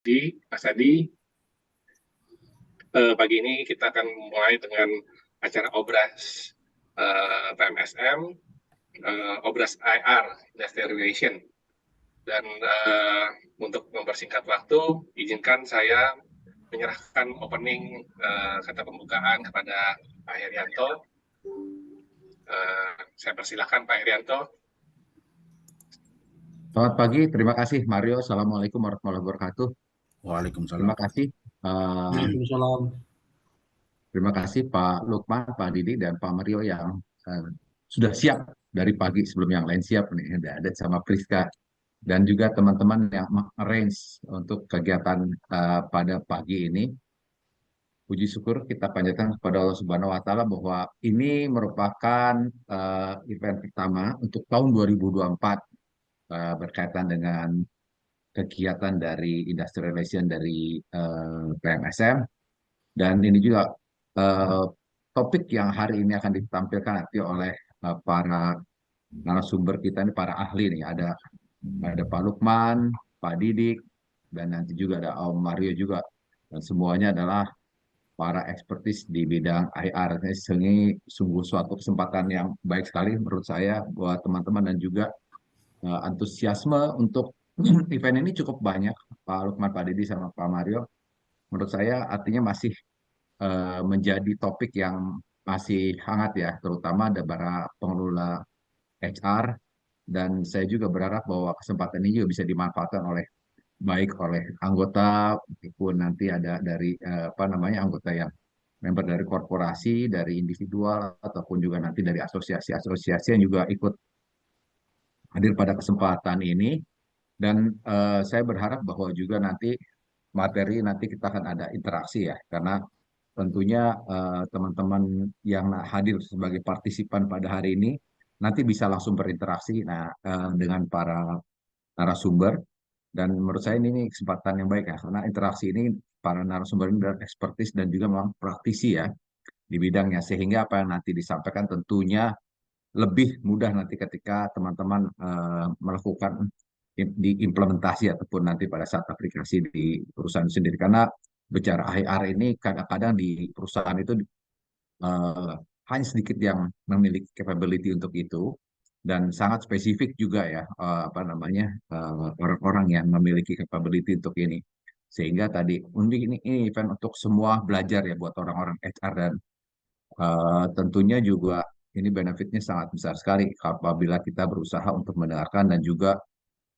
Mas Adi. Pagi ini kita akan mulai dengan acara Obras PMSM, Obras IR, Industrial Relation. Dan untuk mempersingkat waktu, izinkan saya menyerahkan opening kata pembukaan kepada Pak Herianto. Saya persilahkan Pak Herianto. Selamat pagi, terima kasih Mario. Assalamualaikum warahmatullahi wabarakatuh. Waalaikumsalam. Terima kasih, Waalaikumsalam. terima kasih Pak Lukman, Pak Didi, dan Pak Mario yang sudah siap dari pagi sebelum yang lain siap nih. Ada sama Priska dan juga teman-teman yang arrange untuk kegiatan pada pagi ini. Puji syukur kita panjatkan kepada Allah Subhanahu Wa Taala bahwa ini merupakan event pertama untuk tahun 2024 berkaitan dengan kegiatan dari Industrial Relation dari PMSM, dan ini juga topik yang hari ini akan ditampilkan nanti oleh para narasumber kita ini, para ahli nih. Ada Pak Lukman, Pak Didik, dan nanti juga ada Om Mario juga, dan semuanya adalah para ekspertis di bidang IR. Ini sungguh suatu kesempatan yang baik sekali menurut saya buat teman-teman, dan juga antusiasme untuk event ini cukup banyak. Pak Lukman, Pak Didi, sama Pak Mario, menurut saya artinya masih menjadi topik yang masih hangat ya, terutama ada para pengelola HR, dan saya juga berharap bahwa kesempatan ini juga bisa dimanfaatkan oleh baik oleh anggota maupun nanti ada dari apa namanya anggota yang member dari korporasi, dari individual, ataupun juga nanti dari asosiasi-asosiasi yang juga ikut hadir pada kesempatan ini. Dan saya berharap bahwa juga nanti materi nanti kita akan ada interaksi ya, karena tentunya teman-teman yang hadir sebagai partisipan pada hari ini nanti bisa langsung berinteraksi dengan para narasumber. Dan menurut saya ini kesempatan yang baik ya, karena interaksi ini para narasumber ini adalah ekspertis dan juga memang praktisi ya di bidangnya, sehingga apa yang nanti disampaikan tentunya lebih mudah nanti ketika teman-teman melakukan diimplementasi ataupun nanti pada saat aplikasi di perusahaan sendiri. Karena bicara IR ini kadang-kadang di perusahaan itu eh, hanya sedikit yang memiliki capability untuk itu, dan sangat spesifik juga ya apa namanya orang-orang yang memiliki capability untuk ini. Sehingga tadi ini event untuk semua belajar ya buat orang-orang HR, dan tentunya juga ini benefitnya sangat besar sekali apabila kita berusaha untuk mendengarkan dan juga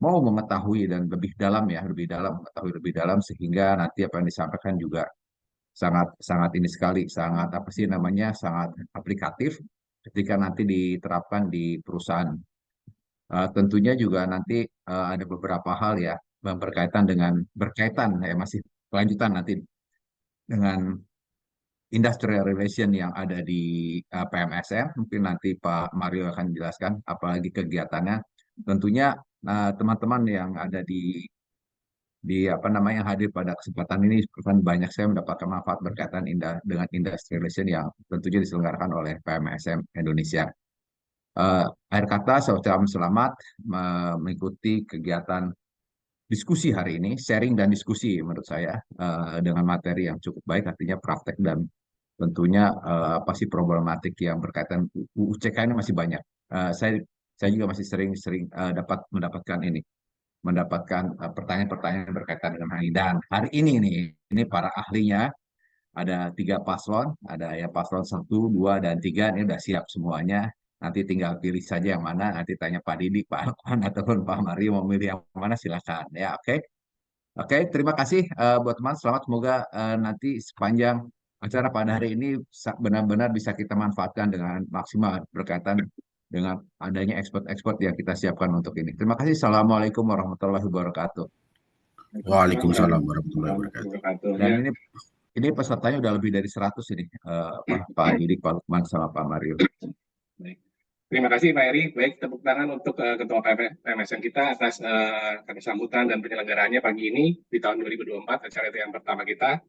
mau mengetahui dan lebih dalam ya, lebih dalam, mengetahui lebih dalam, sehingga nanti apa yang disampaikan juga sangat sangat ini sekali, sangat apa sih namanya, sangat aplikatif ketika nanti diterapkan di perusahaan. Tentunya juga nanti ada beberapa hal ya yang berkaitan ya, masih kelanjutan nanti dengan industrial relation yang ada di PMSM. Mungkin nanti Pak Mario akan jelaskan apalagi kegiatannya. Tentunya teman-teman yang ada di apa namanya yang hadir pada kesempatan ini akan banyak saya mendapatkan manfaat berkaitan dengan industrial relation yang tentunya diselenggarakan oleh PMSM Indonesia. Akhir kata, saya ucapkan selamat mengikuti kegiatan diskusi hari ini, sharing dan diskusi menurut saya dengan materi yang cukup baik, artinya praktek, dan tentunya apa sih problematik yang berkaitan UCK ini masih banyak. Saya juga masih sering-sering mendapatkan pertanyaan-pertanyaan berkaitan dengan hal ini. Dan hari ini para ahlinya ada 3 paslon, ada ya paslon 1, 2, dan 3 ini udah siap semuanya. Nanti tinggal pilih saja yang mana. Nanti tanya Pak Didi, Pak Alkon, ataupun Pak Mario mau milih yang mana, silakan. Ya, oke. Oke, terima kasih buat teman. Selamat, semoga nanti sepanjang acara pada hari ini benar-benar bisa kita manfaatkan dengan maksimal berkaitan dengan adanya ekspor-ekspor yang kita siapkan untuk ini. Terima kasih. Assalamualaikum warahmatullahi wabarakatuh. Waalaikumsalam warahmatullahi wabarakatuh. Dan ini pesertanya udah lebih dari 100 ini, Pak Didik, Pak Lukman, sama Pak Mario. Baik. Terima kasih Pak Eri. Baik, tepuk tangan untuk Ketua PMSM kita atas sambutan dan penyelenggaraannya pagi ini di tahun 2024, acara itu yang pertama kita.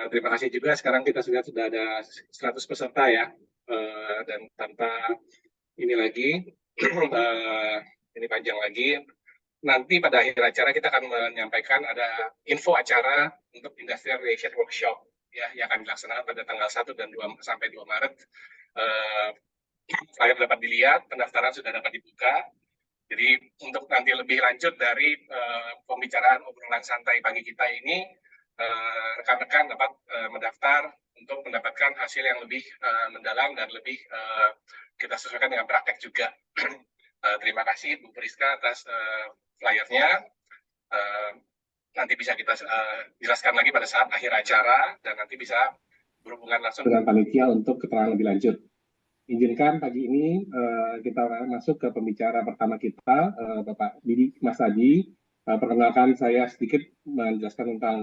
Terima kasih juga, sekarang kita sudah ada 100 peserta ya, dan tanpa ini lagi, ini panjang lagi, nanti pada akhir acara kita akan menyampaikan ada info acara untuk Industrial Relation Workshop ya yang akan dilaksanakan pada tanggal 1 dan 2 sampai 2 Maret. Flyer dapat dilihat, pendaftaran sudah dapat dibuka. Jadi untuk nanti lebih lanjut dari pembicaraan obrolan santai pagi kita ini, rekan-rekan dapat mendaftar untuk mendapatkan hasil yang lebih mendalam dan lebih kita sesuaikan dengan praktek juga. Terima kasih Bu Priska atas flyernya. Nanti bisa kita jelaskan lagi pada saat akhir acara dan nanti bisa berhubungan langsung dengan panitia untuk keterangan lebih lanjut. Izinkan pagi ini kita masuk ke pembicara pertama kita, Bapak Didi Mas Adi. Perkenalkan saya sedikit menjelaskan tentang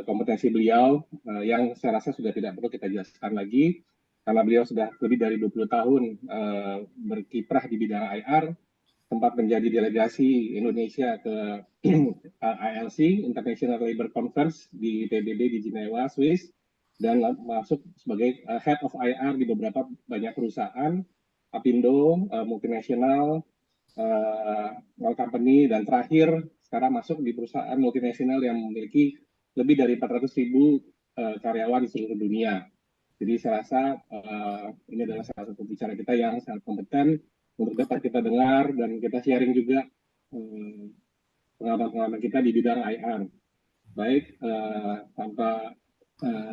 kompetensi beliau yang saya rasa sudah tidak perlu kita jelaskan lagi karena beliau sudah lebih dari 20 tahun berkiprah di bidang IR, sempat menjadi delegasi Indonesia ke ILC, International Labour Conference di PBB di Jenewa, Swiss, dan masuk sebagai Head of IR di beberapa banyak perusahaan, Apindo, multinasional, company, dan terakhir sekarang masuk di perusahaan multinasional yang memiliki lebih dari 400.000 karyawan di seluruh dunia. Jadi saya rasa ini adalah salah satu bicara kita yang sangat kompeten untuk dapat kita dengar dan kita sharing juga pengalaman-pengalaman kita di bidang IR. Baik, tanpa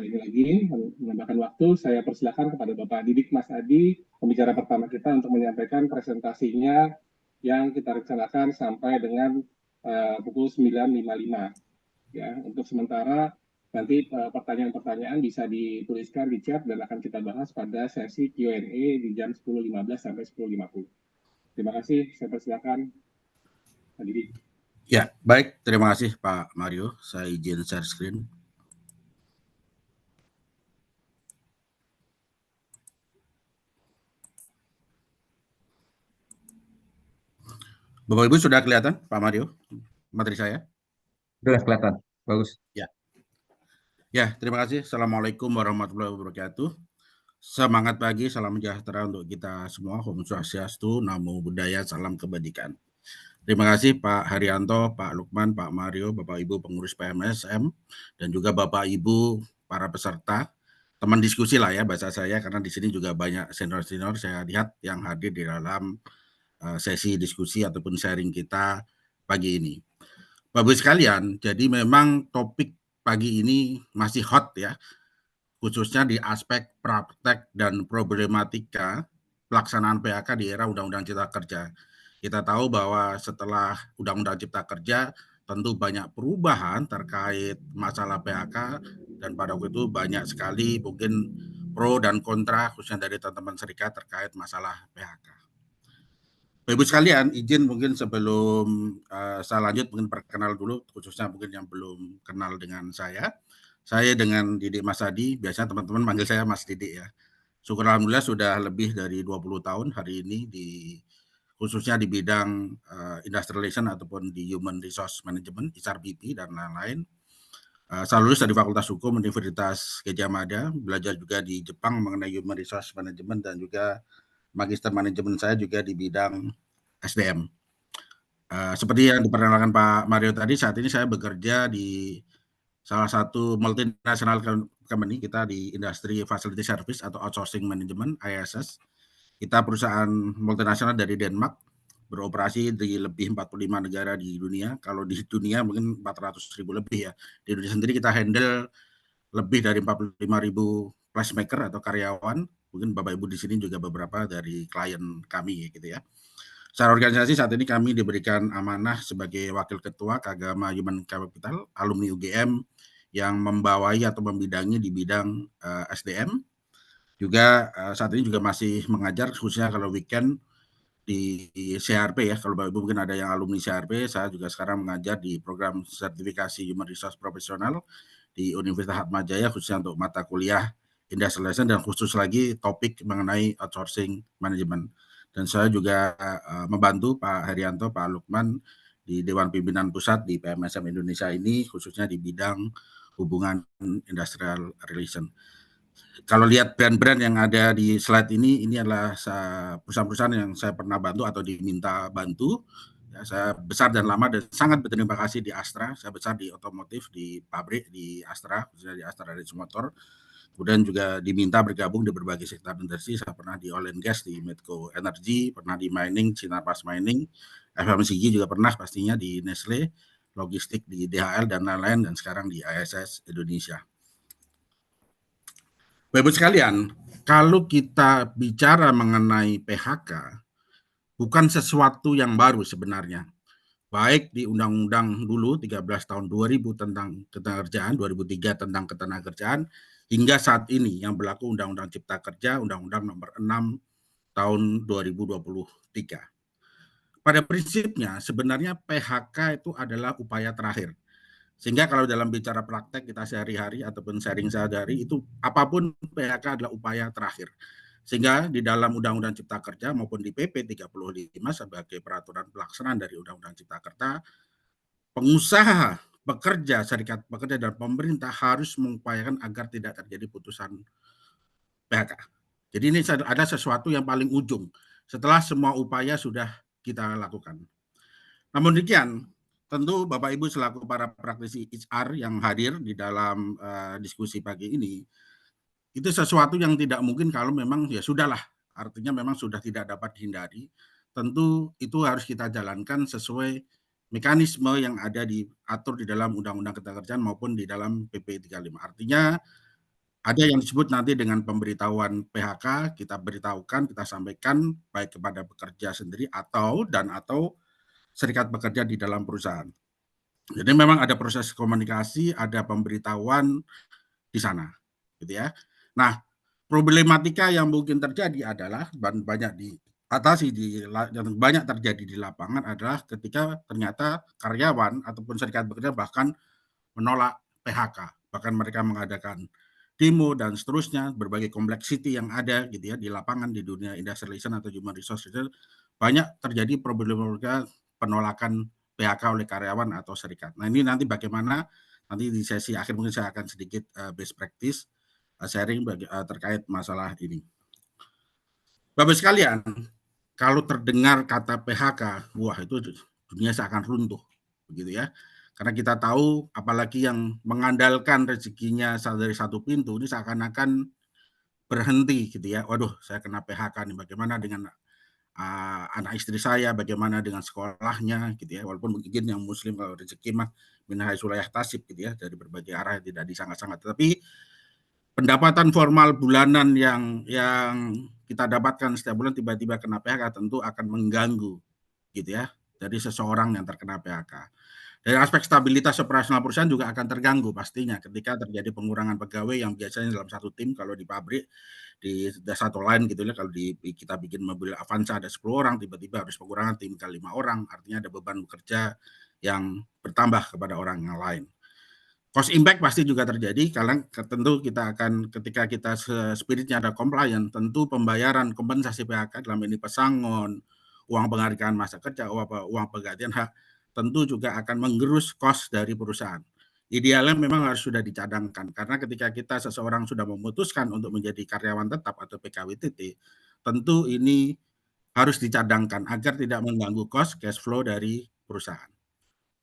ini lagi menambahkan waktu, saya persilakan kepada Bapak Didik Mas Adi, pembicara pertama kita untuk menyampaikan presentasinya yang kita rencanakan sampai dengan pukul 9.55. Ya, untuk sementara nanti pertanyaan-pertanyaan bisa dituliskan di chat dan akan kita bahas pada sesi Q&A di jam 10.15 sampai 10.50. Terima kasih, saya persilakan Pak Didi. Ya, baik. Terima kasih Pak Mario. Saya izin share screen. Bapak Ibu sudah kelihatan Pak Mario materi saya? Sudah kelihatan, bagus. Ya, terima kasih. Assalamualaikum warahmatullahi wabarakatuh. Semangat pagi, salam sejahtera untuk kita semua. Om Swastiastu, Namo Buddhaya, salam kebajikan. Terima kasih Pak Haryanto, Pak Lukman, Pak Mario, Bapak Ibu pengurus PMSM, dan juga Bapak Ibu para peserta, teman diskusi lah ya bahasa saya, karena di sini juga banyak senior-senior saya lihat yang hadir di dalam sesi diskusi ataupun sharing kita pagi ini. Bapak Ibu sekalian, jadi memang topik pagi ini masih hot ya, khususnya di aspek praktek dan problematika pelaksanaan PHK di era Undang-Undang Cipta Kerja. Kita tahu bahwa setelah Undang-Undang Cipta Kerja tentu banyak perubahan terkait masalah PHK dan pada waktu itu banyak sekali mungkin pro dan kontra khususnya dari teman-teman serikat terkait masalah PHK. Ibu sekalian, izin mungkin sebelum saya lanjut mungkin perkenal dulu khususnya mungkin yang belum kenal dengan saya. Saya dengan Didik Mas Adi, biasanya teman-teman manggil saya Mas Didik ya. Syukur alhamdulillah sudah lebih dari 20 tahun hari ini khususnya di bidang industrial relation ataupun di human resource management, HRBP dan lain-lain. Saya lulus dari Fakultas Hukum Universitas Gadjah Mada, belajar juga di Jepang mengenai human resource management dan juga magister manajemen saya juga di bidang SDM. Seperti yang diperkenalkan Pak Mario tadi, saat ini saya bekerja di salah satu multinational company kita di industri facility service atau outsourcing management ISS. Kita perusahaan multinasional dari Denmark, beroperasi di lebih 45 negara di dunia. Kalau di dunia mungkin 400.000 lebih ya. Di Indonesia sendiri kita handle lebih dari 45.000 placemaker atau karyawan. Mungkin Bapak Ibu di sini juga beberapa dari klien kami gitu ya. Secara organisasi saat ini kami diberikan amanah sebagai Wakil Ketua Kagama Human Capital alumni UGM yang membawai atau membidangi di bidang SDM. Juga saat ini juga masih mengajar khususnya kalau weekend di CRP ya. Kalau Bapak Ibu mungkin ada yang alumni CRP, saya juga sekarang mengajar di program sertifikasi Human Resource Profesional di Universitas Atmajaya khususnya untuk mata kuliah Industrial Relation dan khusus lagi topik mengenai outsourcing management. Dan saya juga membantu Pak Haryanto, Pak Lukman di Dewan Pimpinan Pusat di PMSM Indonesia ini khususnya di bidang hubungan industrial relation. Kalau lihat brand-brand yang ada di slide ini adalah perusahaan-perusahaan yang saya pernah bantu atau diminta bantu Ya, saya besar dan lama dan sangat berterima kasih di Astra. Saya besar di otomotif, di pabrik di Astra, khususnya di Astra Racing Motor. Kemudian juga diminta bergabung di berbagai sektor industri. Saya pernah di oil and gas di Medco Energy, pernah di mining, Sinarpas Mining, FMCG juga pernah pastinya di Nestle, logistik di DHL dan lain-lain, dan sekarang di ISS Indonesia. Bapak sekalian, kalau kita bicara mengenai PHK, bukan sesuatu yang baru sebenarnya. Baik di Undang-Undang dulu 13 tahun 2000 tentang ketenagakerjaan, 2003 tentang ketenagakerjaan, hingga saat ini yang berlaku Undang-Undang Cipta Kerja, Undang-Undang nomor 6 tahun 2023. Pada prinsipnya sebenarnya PHK itu adalah upaya terakhir. Sehingga kalau dalam bicara praktek kita sehari-hari ataupun sharing sehari-hari itu apapun PHK adalah upaya terakhir. Sehingga di dalam Undang-Undang Cipta Kerja maupun di PP 35 sebagai peraturan pelaksanaan dari Undang-Undang Cipta Kerja, pengusaha, pekerja, serikat pekerja dan pemerintah harus mengupayakan agar tidak terjadi putusan PHK. Jadi ini ada sesuatu yang paling ujung setelah semua upaya sudah kita lakukan. Namun demikian, tentu Bapak Ibu selaku para praktisi HR yang hadir di dalam diskusi pagi ini, itu sesuatu yang tidak mungkin kalau memang ya sudahlah, artinya memang sudah tidak dapat dihindari. Tentu itu harus kita jalankan sesuai mekanisme yang ada diatur di dalam Undang-Undang Ketenagakerjaan maupun di dalam PP 35. Artinya ada yang disebut nanti dengan pemberitahuan PHK, kita beritahukan, kita sampaikan baik kepada pekerja sendiri atau serikat pekerja di dalam perusahaan. Jadi memang ada proses komunikasi, ada pemberitahuan di sana, gitu ya. Nah, problematika yang mungkin terjadi adalah banyak diatasi yang banyak terjadi di lapangan adalah ketika ternyata karyawan ataupun serikat pekerja bahkan menolak PHK, bahkan mereka mengadakan demo dan seterusnya, berbagai kompleksiti yang ada gitu ya di lapangan di dunia industrial relation atau human resource banyak terjadi problematika penolakan PHK oleh karyawan atau serikat. Nah ini nanti bagaimana nanti di sesi akhir mungkin saya akan sedikit best practice sharing terkait masalah ini. Bapak sekalian, kalau terdengar kata PHK, wah itu dunia seakan runtuh, begitu ya. Karena kita tahu, apalagi yang mengandalkan rezekinya dari satu pintu, ini seakan-akan berhenti gitu ya. Waduh, saya kena PHK nih, bagaimana dengan anak istri saya, bagaimana dengan sekolahnya gitu ya. Walaupun mungkin yang muslim kalau rezeki mah min haitsu la yahtasib gitu ya, dari berbagai arah yang tidak disangka-sangka. Tapi pendapatan formal bulanan yang kita dapatkan setiap bulan tiba-tiba kena PHK tentu akan mengganggu gitu ya dari seseorang yang terkena PHK. Dari aspek stabilitas operasional perusahaan juga akan terganggu pastinya ketika terjadi pengurangan pegawai yang biasanya dalam satu tim kalau di pabrik di satu line gitu ya, kalau kita bikin mobil Avanza ada 10 orang, tiba-tiba harus pengurangan tim ke 5 orang, artinya ada beban bekerja yang bertambah kepada orang yang lain. Cost impact pasti juga terjadi karena tentu kita akan ketika kita spiritnya ada compliant, tentu pembayaran kompensasi PHK dalam ini pesangon, uang penghargaan masa kerja, uang penggantian hak, tentu juga akan menggerus cost dari perusahaan. Idealnya memang harus sudah dicadangkan karena ketika kita seseorang sudah memutuskan untuk menjadi karyawan tetap atau PKWTT, tentu ini harus dicadangkan agar tidak mengganggu cost cash flow dari perusahaan.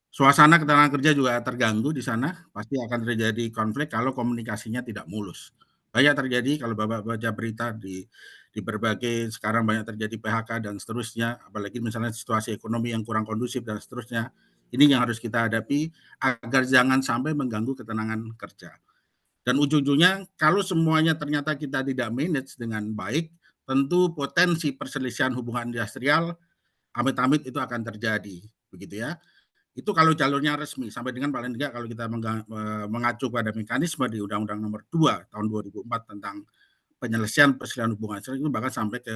Suasana ketenagakerja juga terganggu di sana, pasti akan terjadi konflik kalau komunikasinya tidak mulus. Banyak terjadi kalau Bapak baca berita di berbagai sekarang banyak terjadi PHK dan seterusnya, apalagi misalnya situasi ekonomi yang kurang kondusif dan seterusnya. Ini yang harus kita hadapi agar jangan sampai mengganggu ketenangan kerja. Dan ujung-ujungnya kalau semuanya ternyata kita tidak manage dengan baik, tentu potensi perselisihan hubungan industrial amit-amit itu akan terjadi, begitu ya. Itu kalau jalurnya resmi, sampai dengan paling tidak kalau kita mengacu pada mekanisme di Undang-Undang Nomor 2 tahun 2004 tentang penyelesaian perselisihan hubungan industrial itu bahkan sampai ke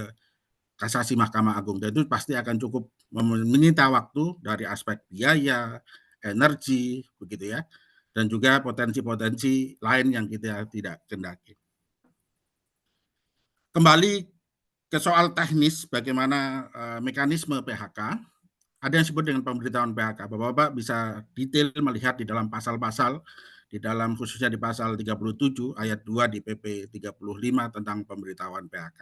kasasi Mahkamah Agung. Dan itu pasti akan cukup menyita waktu dari aspek biaya, energi, begitu ya, dan juga potensi-potensi lain yang kita tidak kendaki. Kembali ke soal teknis, bagaimana mekanisme PHK, ada yang disebut dengan pemberitahuan PHK. Bapak-bapak bisa detail melihat di dalam pasal-pasal, di dalam khususnya di pasal 37 ayat 2 di PP 35 tentang pemberitahuan PHK.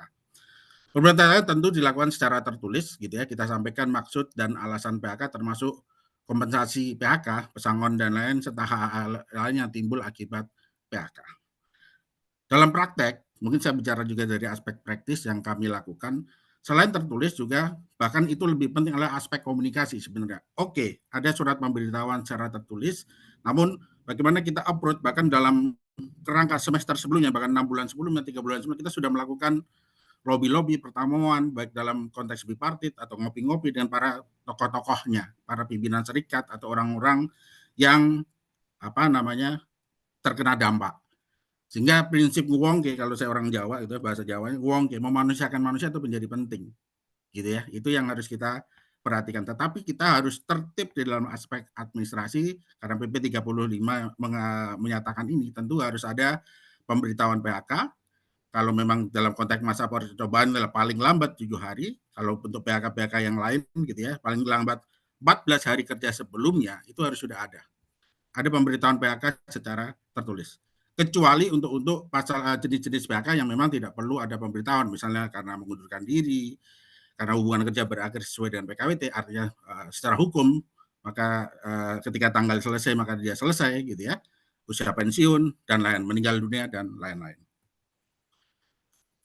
Pemberitahuan tentu dilakukan secara tertulis, gitu ya. Kita sampaikan maksud dan alasan PHK, termasuk kompensasi PHK, pesangon dan lain serta hal lain yang timbul akibat PHK. Dalam praktek, mungkin saya bicara juga dari aspek praktis yang kami lakukan. Selain tertulis juga, bahkan itu lebih penting adalah aspek komunikasi sebenarnya. Oke, ada surat pemberitahuan secara tertulis, namun bagaimana kita approach bahkan dalam kerangka semester sebelumnya, bahkan 6 bulan sebelumnya, 3 bulan sebelumnya, kita sudah melakukan lobby-lobby pertemuan baik dalam konteks bipartit atau ngopi-ngopi dengan para tokoh-tokohnya, para pimpinan serikat atau orang-orang yang terkena dampak. Sehingga prinsip wongke, kalau saya orang Jawa itu bahasa Jawanya wongke, memanusiakan manusia itu menjadi penting, gitu ya. Itu yang harus kita perhatikan. Tetapi kita harus tertib di dalam aspek administrasi karena PP 35 menyatakan ini tentu harus ada pemberitahuan PHK. Kalau memang dalam konteks masa percobaan paling lambat 7 hari, kalau untuk PHK-PHK yang lain gitu ya, paling lambat 14 hari kerja sebelumnya itu harus sudah ada. Ada pemberitahuan PHK secara tertulis. Kecuali untuk pasal jenis-jenis PHK yang memang tidak perlu ada pemberitahuan, misalnya karena mengundurkan diri, karena hubungan kerja berakhir sesuai dengan PKWT, artinya secara hukum maka ketika tanggal selesai maka dia selesai gitu ya, usia pensiun dan lain, meninggal dunia dan lain-lain.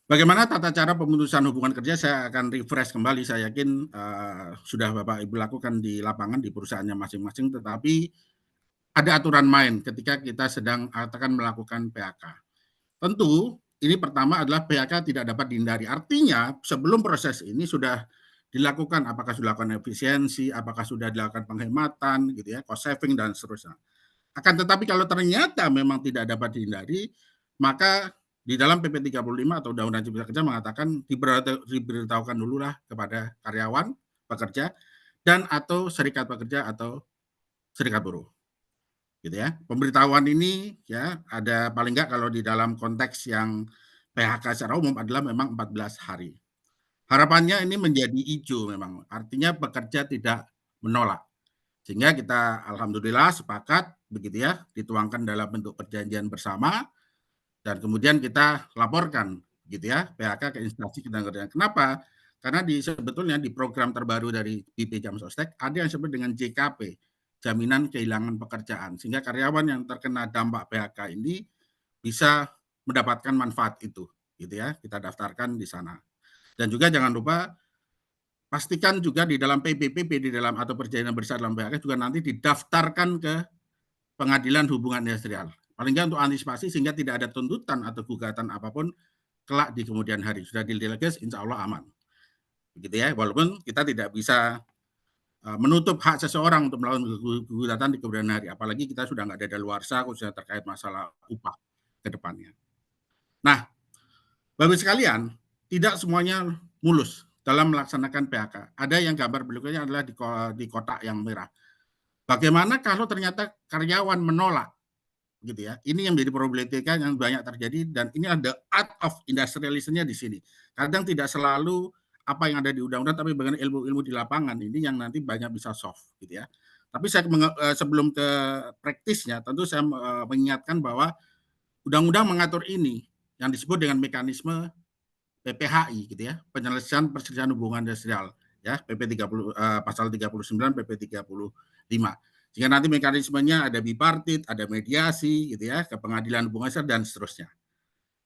Bagaimana tata cara pemutusan hubungan kerja, saya akan refresh kembali, saya yakin sudah Bapak Ibu lakukan di lapangan, di perusahaannya masing-masing, tetapi ada aturan main ketika kita sedang akan melakukan PHK. Tentu, ini pertama adalah PHK tidak dapat dihindari. Artinya, sebelum proses ini sudah dilakukan, apakah sudah dilakukan efisiensi, apakah sudah dilakukan penghematan, gitu ya, cost saving, dan seterusnya. Akan tetapi kalau ternyata memang tidak dapat dihindari, maka di dalam PP 35 atau Undang-Undang Cipta Kerja mengatakan diberitahukan dulu lah kepada karyawan, pekerja, dan atau serikat pekerja atau serikat buruh. Gitu ya. Pemberitahuan ini ya ada paling enggak kalau di dalam konteks yang PHK secara umum adalah memang 14 hari. Harapannya ini menjadi hijau memang, artinya pekerja tidak menolak. Sehingga kita alhamdulillah sepakat begitu ya, dituangkan dalam bentuk perjanjian bersama dan kemudian kita laporkan gitu ya PHK ke instansi ketenagakerjaan. Kenapa? Karena sebetulnya di program terbaru dari BP Jam Sostek ada yang disebut dengan JKP, jaminan kehilangan pekerjaan, sehingga karyawan yang terkena dampak PHK ini bisa mendapatkan manfaat itu gitu ya, kita daftarkan di sana. Dan juga jangan lupa pastikan juga di dalam PPPP di dalam atau perjanjian bersama dalam PHK juga nanti didaftarkan ke Pengadilan Hubungan Industrial. Paling nggak untuk antisipasi sehingga tidak ada tuntutan atau gugatan apapun kelak di kemudian hari. Sudah didelegasi, insya Allah aman. Begitu ya, walaupun kita tidak bisa menutup hak seseorang untuk melakukan gugatan di kemudian hari. Apalagi kita sudah nggak ada daluarsa khususnya terkait masalah upah ke depannya. Nah, Bapak sekalian, tidak semuanya mulus dalam melaksanakan PHK. Ada yang gambar berikutnya adalah di kotak yang merah. Bagaimana kalau ternyata karyawan menolak? Gitu ya. Ini yang menjadi problematika yang banyak terjadi dan ini ada art of industrialism-nya di sini. Kadang tidak selalu apa yang ada di undang-undang tapi bagaimana ilmu-ilmu di lapangan ini yang nanti banyak bisa soft gitu ya. Tapi saya sebelum ke praktisnya tentu saya mengingatkan bahwa undang-undang mengatur ini yang disebut dengan mekanisme PPHI gitu ya, penyelesaian perselisihan hubungan industrial ya, PP 30 pasal 39 PP 35. Sehingga nanti mekanismenya ada bipartit, ada mediasi gitu ya, ke pengadilan hubungan industrial dan seterusnya.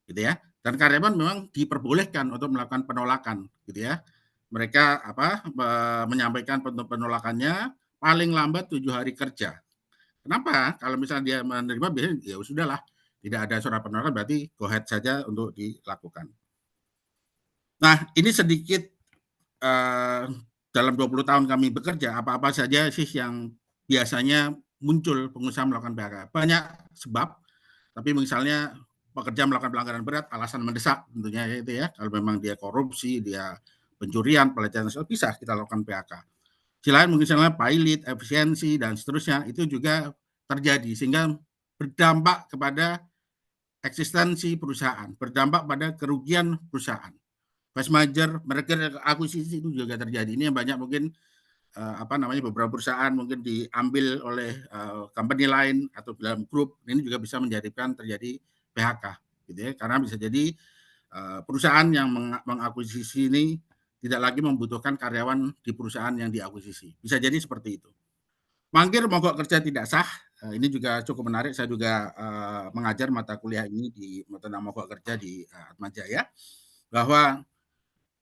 Gitu ya. Dan karyawan memang diperbolehkan untuk melakukan penolakan gitu ya. Mereka menyampaikan penolakannya paling lambat 7 hari kerja. Kenapa? Kalau misalnya dia menerima biasanya ya sudahlah, tidak ada surat penolakan berarti go ahead saja untuk dilakukan. Nah, ini sedikit dalam 20 tahun kami bekerja, apa-apa saja sih yang biasanya muncul pengusaha melakukan PHK. Banyak sebab, tapi misalnya pekerja melakukan pelanggaran berat, alasan mendesak tentunya itu ya. Kalau memang dia korupsi, dia pencurian, pelecehan seksual, bisa kita lakukan PHK. Selain misalnya pilot, efisiensi, dan seterusnya, itu juga terjadi. Sehingga berdampak kepada eksistensi perusahaan, berdampak pada kerugian perusahaan. Vice merger akuisisi itu juga terjadi. Ini yang banyak mungkin beberapa perusahaan mungkin diambil oleh company lain atau dalam grup, ini juga bisa menjadikan terjadi PHK gitu ya, karena bisa jadi perusahaan yang mengakuisisi ini tidak lagi membutuhkan karyawan di perusahaan yang diakuisisi. Bisa jadi seperti itu. Mangkir mogok kerja tidak sah, ini juga cukup menarik. Saya juga mengajar mata kuliah ini di tentang mogok kerja di Atmajaya, bahwa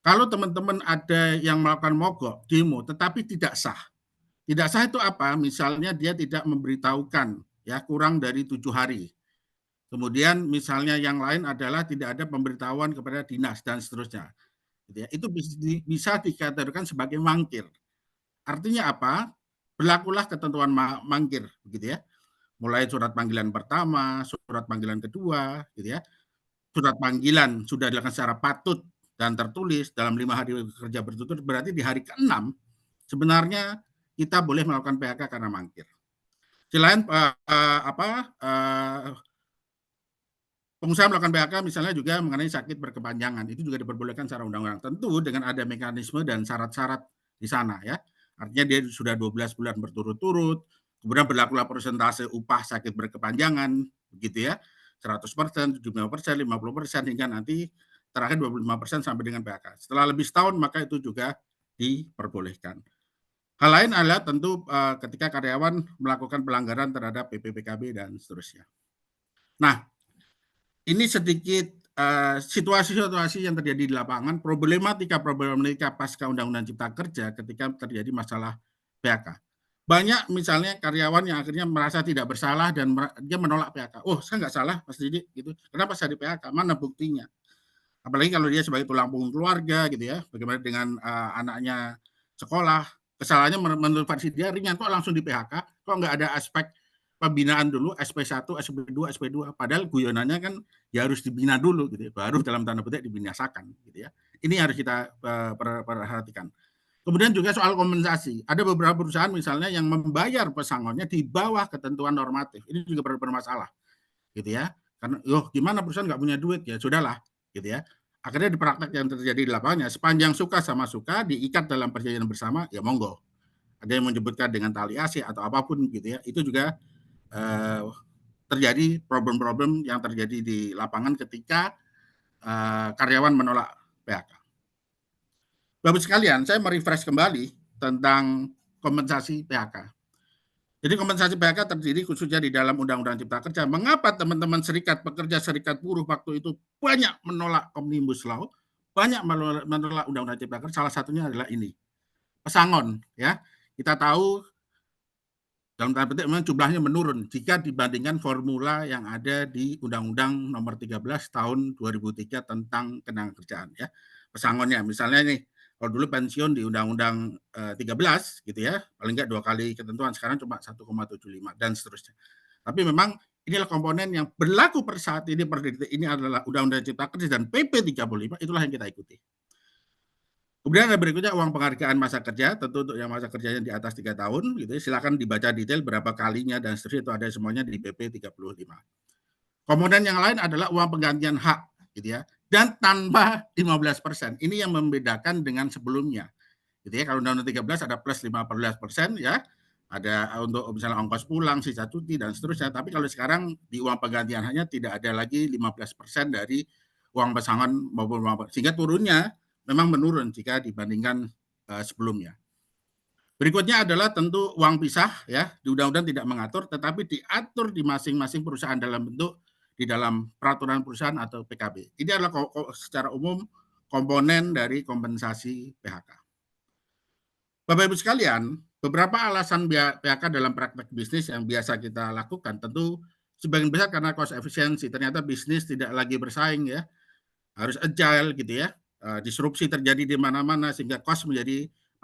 kalau teman-teman ada yang melakukan mogok, demo, tetapi tidak sah. Tidak sah itu apa? Misalnya dia tidak memberitahukan, ya, kurang dari 7 hari. Kemudian misalnya yang lain adalah tidak ada pemberitahuan kepada dinas dan seterusnya. Itu bisa dikategorikan sebagai mangkir. Artinya apa? Berlakulah ketentuan mangkir, begitu ya. Mulai surat panggilan pertama, surat panggilan kedua, gitu ya. Surat panggilan sudah dilakukan secara patut dan tertulis dalam 5 hari kerja berturut-turut, berarti di hari ke-6 sebenarnya kita boleh melakukan PHK karena mangkir. Selain pengusaha melakukan PHK misalnya juga mengenai sakit berkepanjangan, itu juga diperbolehkan secara undang-undang. Tentu dengan ada mekanisme dan syarat-syarat di sana, ya. Artinya dia sudah 12 bulan berturut-turut, kemudian berlakulah persentase upah sakit berkepanjangan, begitu ya, 100%, 75%, 50%, hingga nanti terakhir 25% sampai dengan PHK. Setelah lebih setahun, maka itu juga diperbolehkan. Hal lain adalah tentu ketika karyawan melakukan pelanggaran terhadap PPPKB dan seterusnya. Nah, ini sedikit situasi-situasi yang terjadi di lapangan, problematika pasca Undang-Undang Cipta Kerja ketika terjadi masalah PHK. Banyak misalnya karyawan yang akhirnya merasa tidak bersalah dan dia menolak PHK. Oh, saya nggak salah, Mas Didi, gitu. Kenapa saya di PHK? Mana buktinya? Apalagi kalau dia sebagai tulang punggung keluarga, gitu ya. Bagaimana dengan anaknya sekolah? Kesalahannya menurut versi dia ringan, kok langsung di PHK? Kok nggak ada aspek pembinaan dulu, SP1, SP2, SP2. Padahal guyonannya kan ya harus dibina dulu, gitu ya. Baru dalam tanda petik dibinasakan, gitu ya. Ini harus kita perhatikan. Kemudian juga soal kompensasi. Ada beberapa perusahaan misalnya yang membayar pesangonnya di bawah ketentuan normatif. Ini juga bermasalah, gitu ya. Karena, gimana perusahaan nggak punya duit? Ya sudahlah, gitu ya. Akhirnya di praktek yang terjadi di lapangannya, sepanjang suka sama suka, diikat dalam perjanjian bersama, ya monggo. Ada yang menyebutkan dengan tali AC atau apapun, gitu ya. Itu juga terjadi problem-problem yang terjadi di lapangan ketika karyawan menolak PHK. Bapak sekalian, saya merefresh kembali tentang kompensasi PHK. Jadi kompensasi PHK terdiri khususnya di dalam Undang-Undang Cipta Kerja. Mengapa teman-teman serikat pekerja, serikat buruh waktu itu banyak menolak Omnibus Law, banyak menolak Undang-Undang Cipta Kerja? Salah satunya adalah ini, pesangon. Ya, kita tahu dalam tanda petik memang jumlahnya menurun jika dibandingkan formula yang ada di Undang-Undang Nomor 13 Tahun 2003 tentang Ketenagakerjaan, ya. Pesangonnya misalnya nih, kalau dulu pensiun di Undang-Undang 13 gitu ya, paling enggak 2 kali ketentuan, sekarang cuma 1,75 dan seterusnya. Tapi memang inilah komponen yang berlaku per saat ini, per detik ini adalah Undang-Undang Cipta Kerja dan PP 35, itulah yang kita ikuti. Kemudian ada berikutnya uang penghargaan masa kerja, tentu untuk yang masa kerjanya di atas 3 tahun, gitu ya, silakan dibaca detail berapa kalinya dan seterusnya, itu ada semuanya di PP 35. Komponen yang lain adalah uang penggantian hak, gitu ya, dan tanpa 15%. Ini yang membedakan dengan sebelumnya, gitu ya. Kalau Undang-Undang 13 ada plus 15%, ya, ada untuk misalnya ongkos pulang, sisa cuti dan seterusnya. Tapi kalau sekarang di uang penggantian haknya tidak ada lagi 15% dari uang pesangon maupun uang, sehingga turunnya memang menurun jika dibandingkan sebelumnya. Berikutnya adalah tentu uang pisah, ya, di undang-undang tidak mengatur, tetapi diatur di masing-masing perusahaan dalam bentuk di dalam peraturan perusahaan atau PKB. Ini adalah secara umum komponen dari kompensasi PHK. Bapak Ibu sekalian, beberapa alasan PHK dalam praktek bisnis yang biasa kita lakukan tentu sebagian besar karena cost efisiensi. Ternyata bisnis tidak lagi bersaing, ya, harus agile, gitu ya. Disrupsi terjadi di mana-mana sehingga cost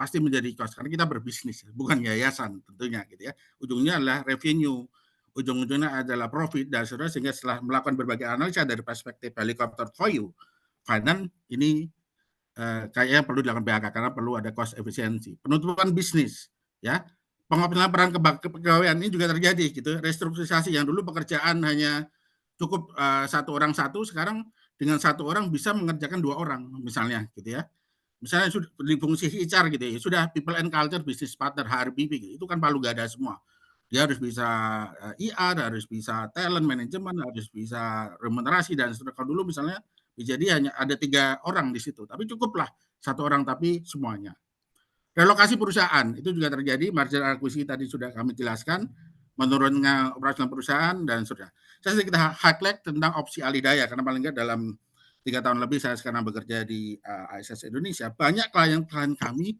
pasti menjadi cost, karena kita berbisnis, bukan yayasan tentunya, gitu ya. Ujungnya adalah revenue, ujung-ujungnya adalah profit dan seterusnya, sehingga setelah melakukan berbagai analisa dari perspektif helikopter view finance, ini kayaknya perlu dilakukan PHK karena perlu ada cost efisiensi. Penutupan bisnis, ya, pengoptimalan peran kepegawaian ini juga terjadi, gitu. Restrukturisasi yang dulu pekerjaan hanya cukup satu orang sekarang dengan satu orang bisa mengerjakan 2 orang misalnya, gitu ya. Misalnya sudah di fungsi HR, gitu ya, sudah people and culture business partner HRBP, gitu. Itu kan palu gada semua. Dia harus bisa IR, harus bisa talent management, harus bisa remunerasi dan seterusnya. Kalau dulu misalnya Jadi hanya ada 3 orang di situ, tapi cukuplah 1 orang tapi semuanya. Relokasi perusahaan itu juga terjadi, merger akuisisi tadi sudah kami jelaskan, menurunnya operasional perusahaan dan sudah. Saya sedikit highlight tentang opsi Alidaya karena paling nggak dalam 3 tahun lebih saya sekarang bekerja di ASS Indonesia, banyak klien-klien kami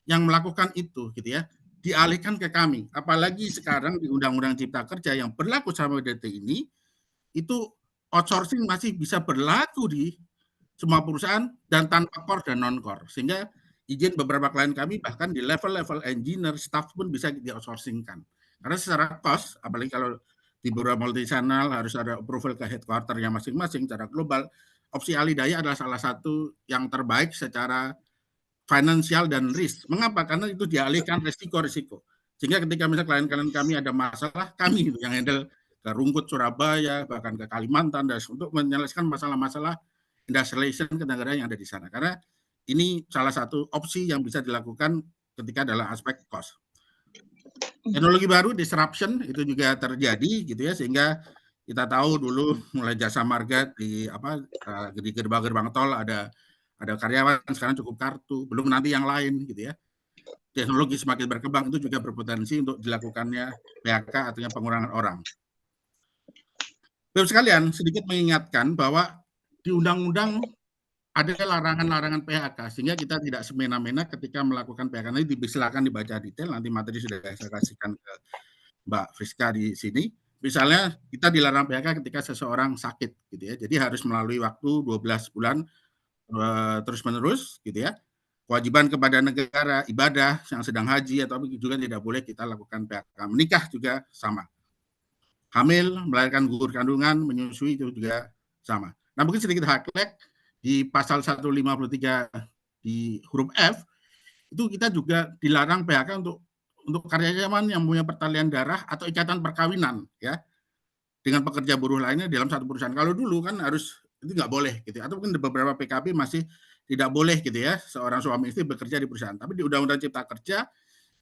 yang melakukan itu gitu ya, dialihkan ke kami. Apalagi sekarang di Undang-Undang Cipta Kerja yang berlaku sampai detik ini, itu outsourcing masih bisa berlaku di semua perusahaan dan tanpa core dan non-core. Sehingga izin beberapa klien kami bahkan di level-level engineer, staff pun bisa di-outsourcingkan. Karena secara cost, apalagi kalau di beberapa multinasional harus ada approval ke headquarter-nya masing-masing secara global, opsi Alidaya adalah salah satu yang terbaik secara finansial dan risk. Mengapa? Karena itu dialihkan risiko-risiko. Sehingga ketika misalnya klien-klien kami ada masalah, kami yang handle ke Rungkut, Surabaya, bahkan ke Kalimantan, dan untuk menyelesaikan masalah-masalah industrialization ke negara yang ada di sana. Karena ini salah satu opsi yang bisa dilakukan ketika dalam aspek cost. Teknologi baru, disruption, itu juga terjadi gitu ya, sehingga kita tahu dulu mulai jasa marga di gerbang-gerbang tol ada karyawan, sekarang cukup kartu, belum nanti yang lain gitu ya. Teknologi semakin berkembang itu juga berpotensi untuk dilakukannya PHK artinya pengurangan orang. Bapak sekalian, sedikit mengingatkan bahwa di undang-undang ada larangan-larangan PHK, sehingga kita tidak semena-mena ketika melakukan PHK. Nanti silakan dibaca detail, nanti materi sudah saya kasihkan ke Mbak Friska di sini. Misalnya kita dilarang PHK ketika seseorang sakit, gitu ya. Jadi harus melalui waktu 12 bulan terus-menerus, gitu ya. Kewajiban kepada negara, ibadah yang sedang haji atau juga tidak boleh kita lakukan PHK. Menikah juga sama. Hamil, melahirkan gugur kandungan, menyusui itu juga sama. Nah, mungkin sedikit highlight di pasal 153 di huruf F itu kita juga dilarang PHK untuk karyawan yang punya pertalian darah atau ikatan perkawinan ya dengan pekerja buruh lainnya dalam satu perusahaan. Kalau dulu kan harus itu nggak boleh gitu. Atau mungkin beberapa PKB masih tidak boleh gitu ya seorang suami istri bekerja di perusahaan. Tapi di Undang-Undang Cipta Kerja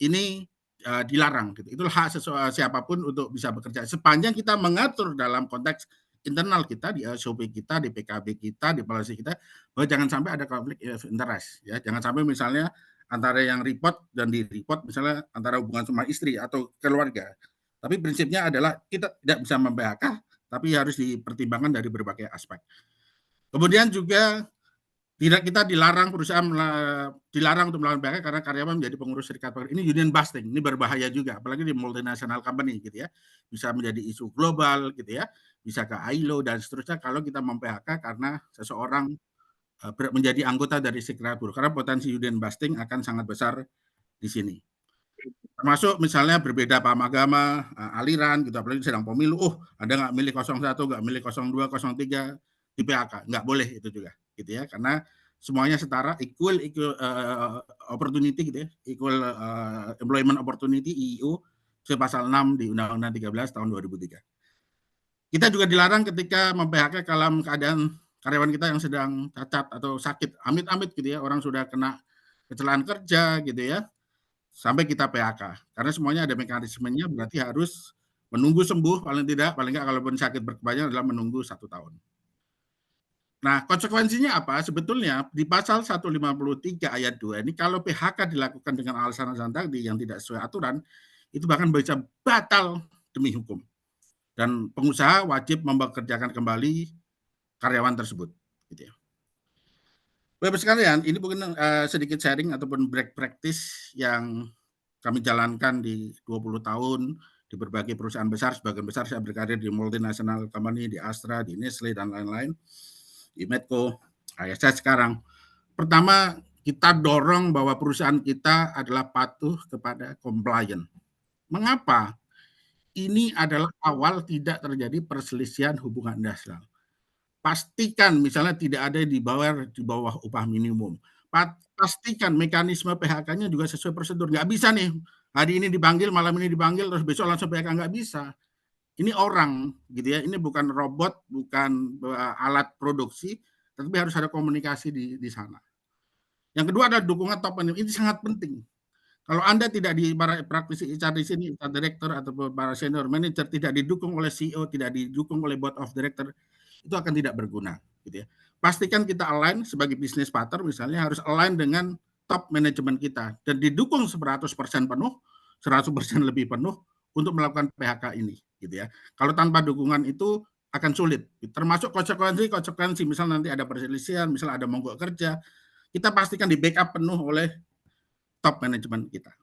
ini dilarang gitu. Itu hak siapapun untuk bisa bekerja sepanjang kita mengatur dalam konteks internal kita di SOP kita, di PKB kita, di policy kita bahwa jangan sampai ada konflik of interest ya. Jangan sampai misalnya antara yang report dan di report misalnya antara hubungan suami istri atau keluarga. Tapi prinsipnya adalah kita tidak bisa mem-PHK tapi harus dipertimbangkan dari berbagai aspek. Kemudian juga tidak kita dilarang perusahaan dilarang untuk melakukan PHK karena karyawan menjadi pengurus serikat pekerja. Ini union busting, ini berbahaya juga, apalagi di multinational company gitu ya. Bisa menjadi isu global gitu ya, bisa ke ILO dan seterusnya kalau kita mem-PHK karena seseorang menjadi anggota dari serikat buruh. Karena potensi union busting akan sangat besar di sini. Termasuk misalnya berbeda paham agama, aliran gitu, apalagi sedang pemilu, Anda nggak milih 01, nggak milih 02, 03 di PHK, nggak boleh itu juga gitu ya, karena semuanya setara, equal opportunity gitu ya, equal employment opportunity (EEO) pasal 6 di Undang-Undang 13 tahun 2003. Kita juga dilarang ketika mem-PHK dalam keadaan karyawan kita yang sedang cacat atau sakit, amit-amit gitu ya, orang sudah kena kecelakaan kerja gitu ya, sampai kita PHK. Karena semuanya ada mekanismenya, berarti harus menunggu sembuh paling tidak, paling nggak kalaupun sakit berkepanjangan adalah menunggu 1 tahun. Nah, konsekuensinya apa? Sebetulnya di pasal 153 ayat 2 ini kalau PHK dilakukan dengan alasan-alasan tadi yang tidak sesuai aturan, itu bahkan bisa batal demi hukum. Dan pengusaha wajib mempekerjakan kembali karyawan tersebut. Gitu ya. Bapak sekalian, ini mungkin sedikit sharing ataupun break practice yang kami jalankan di 20 tahun di berbagai perusahaan besar. Sebagian besar saya berkarir di multinational company, di Astra, di Nestle, dan lain-lain. Di Medco, ASS sekarang. Pertama, kita dorong bahwa perusahaan kita adalah patuh kepada compliant. Mengapa? Ini adalah awal tidak terjadi perselisihan hubungan industrial. Pastikan misalnya tidak ada di bawah upah minimum. Pastikan mekanisme PHK-nya juga sesuai prosedur. Nggak bisa nih, hari ini dipanggil, malam ini dipanggil, terus besok langsung PHK, nggak bisa. Ini orang, gitu ya. Ini bukan robot, bukan alat produksi, tetapi harus ada komunikasi di sana. Yang kedua adalah dukungan top management. Ini sangat penting. Kalau Anda tidak di para praktisi HR di sini, HR director atau para senior manager tidak didukung oleh CEO, tidak didukung oleh board of director, itu akan tidak berguna, gitu ya. pastikan kita align sebagai bisnis partner, misalnya harus align dengan top manajemen kita dan didukung 100% penuh, 100% lebih penuh untuk melakukan PHK ini, gitu ya. Kalau tanpa dukungan itu akan sulit, termasuk konsekuensi, misal nanti ada perselisihan, misal ada mogok kerja, kita pastikan di backup penuh oleh top manajemen kita.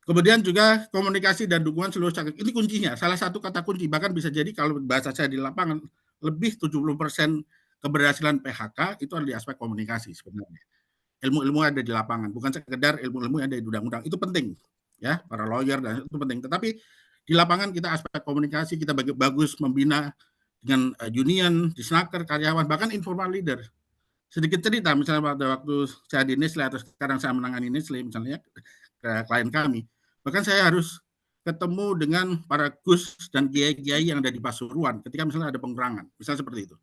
Kemudian juga komunikasi dan dukungan seluruh caleg. Ini kuncinya, salah satu kata kunci. Bahkan bisa jadi kalau bahasa saya di lapangan, lebih 70% keberhasilan PHK itu ada di aspek komunikasi sebenarnya. Ilmu-ilmu ada di lapangan, bukan sekedar ilmu-ilmu yang ada di undang-undang. Itu penting, ya, para lawyer dan itu penting. Tetapi di lapangan kita aspek komunikasi, kita bagus membina dengan union, disnaker, karyawan, bahkan informal leader. Sedikit cerita, misalnya pada waktu saya di Nestle atau sekarang saya menangani Nestle, misalnya ke klien kami, bahkan saya harus ketemu dengan para gus dan kiai-kiai yang ada di Pasuruan ketika misalnya ada pengurangan, misalnya seperti itu.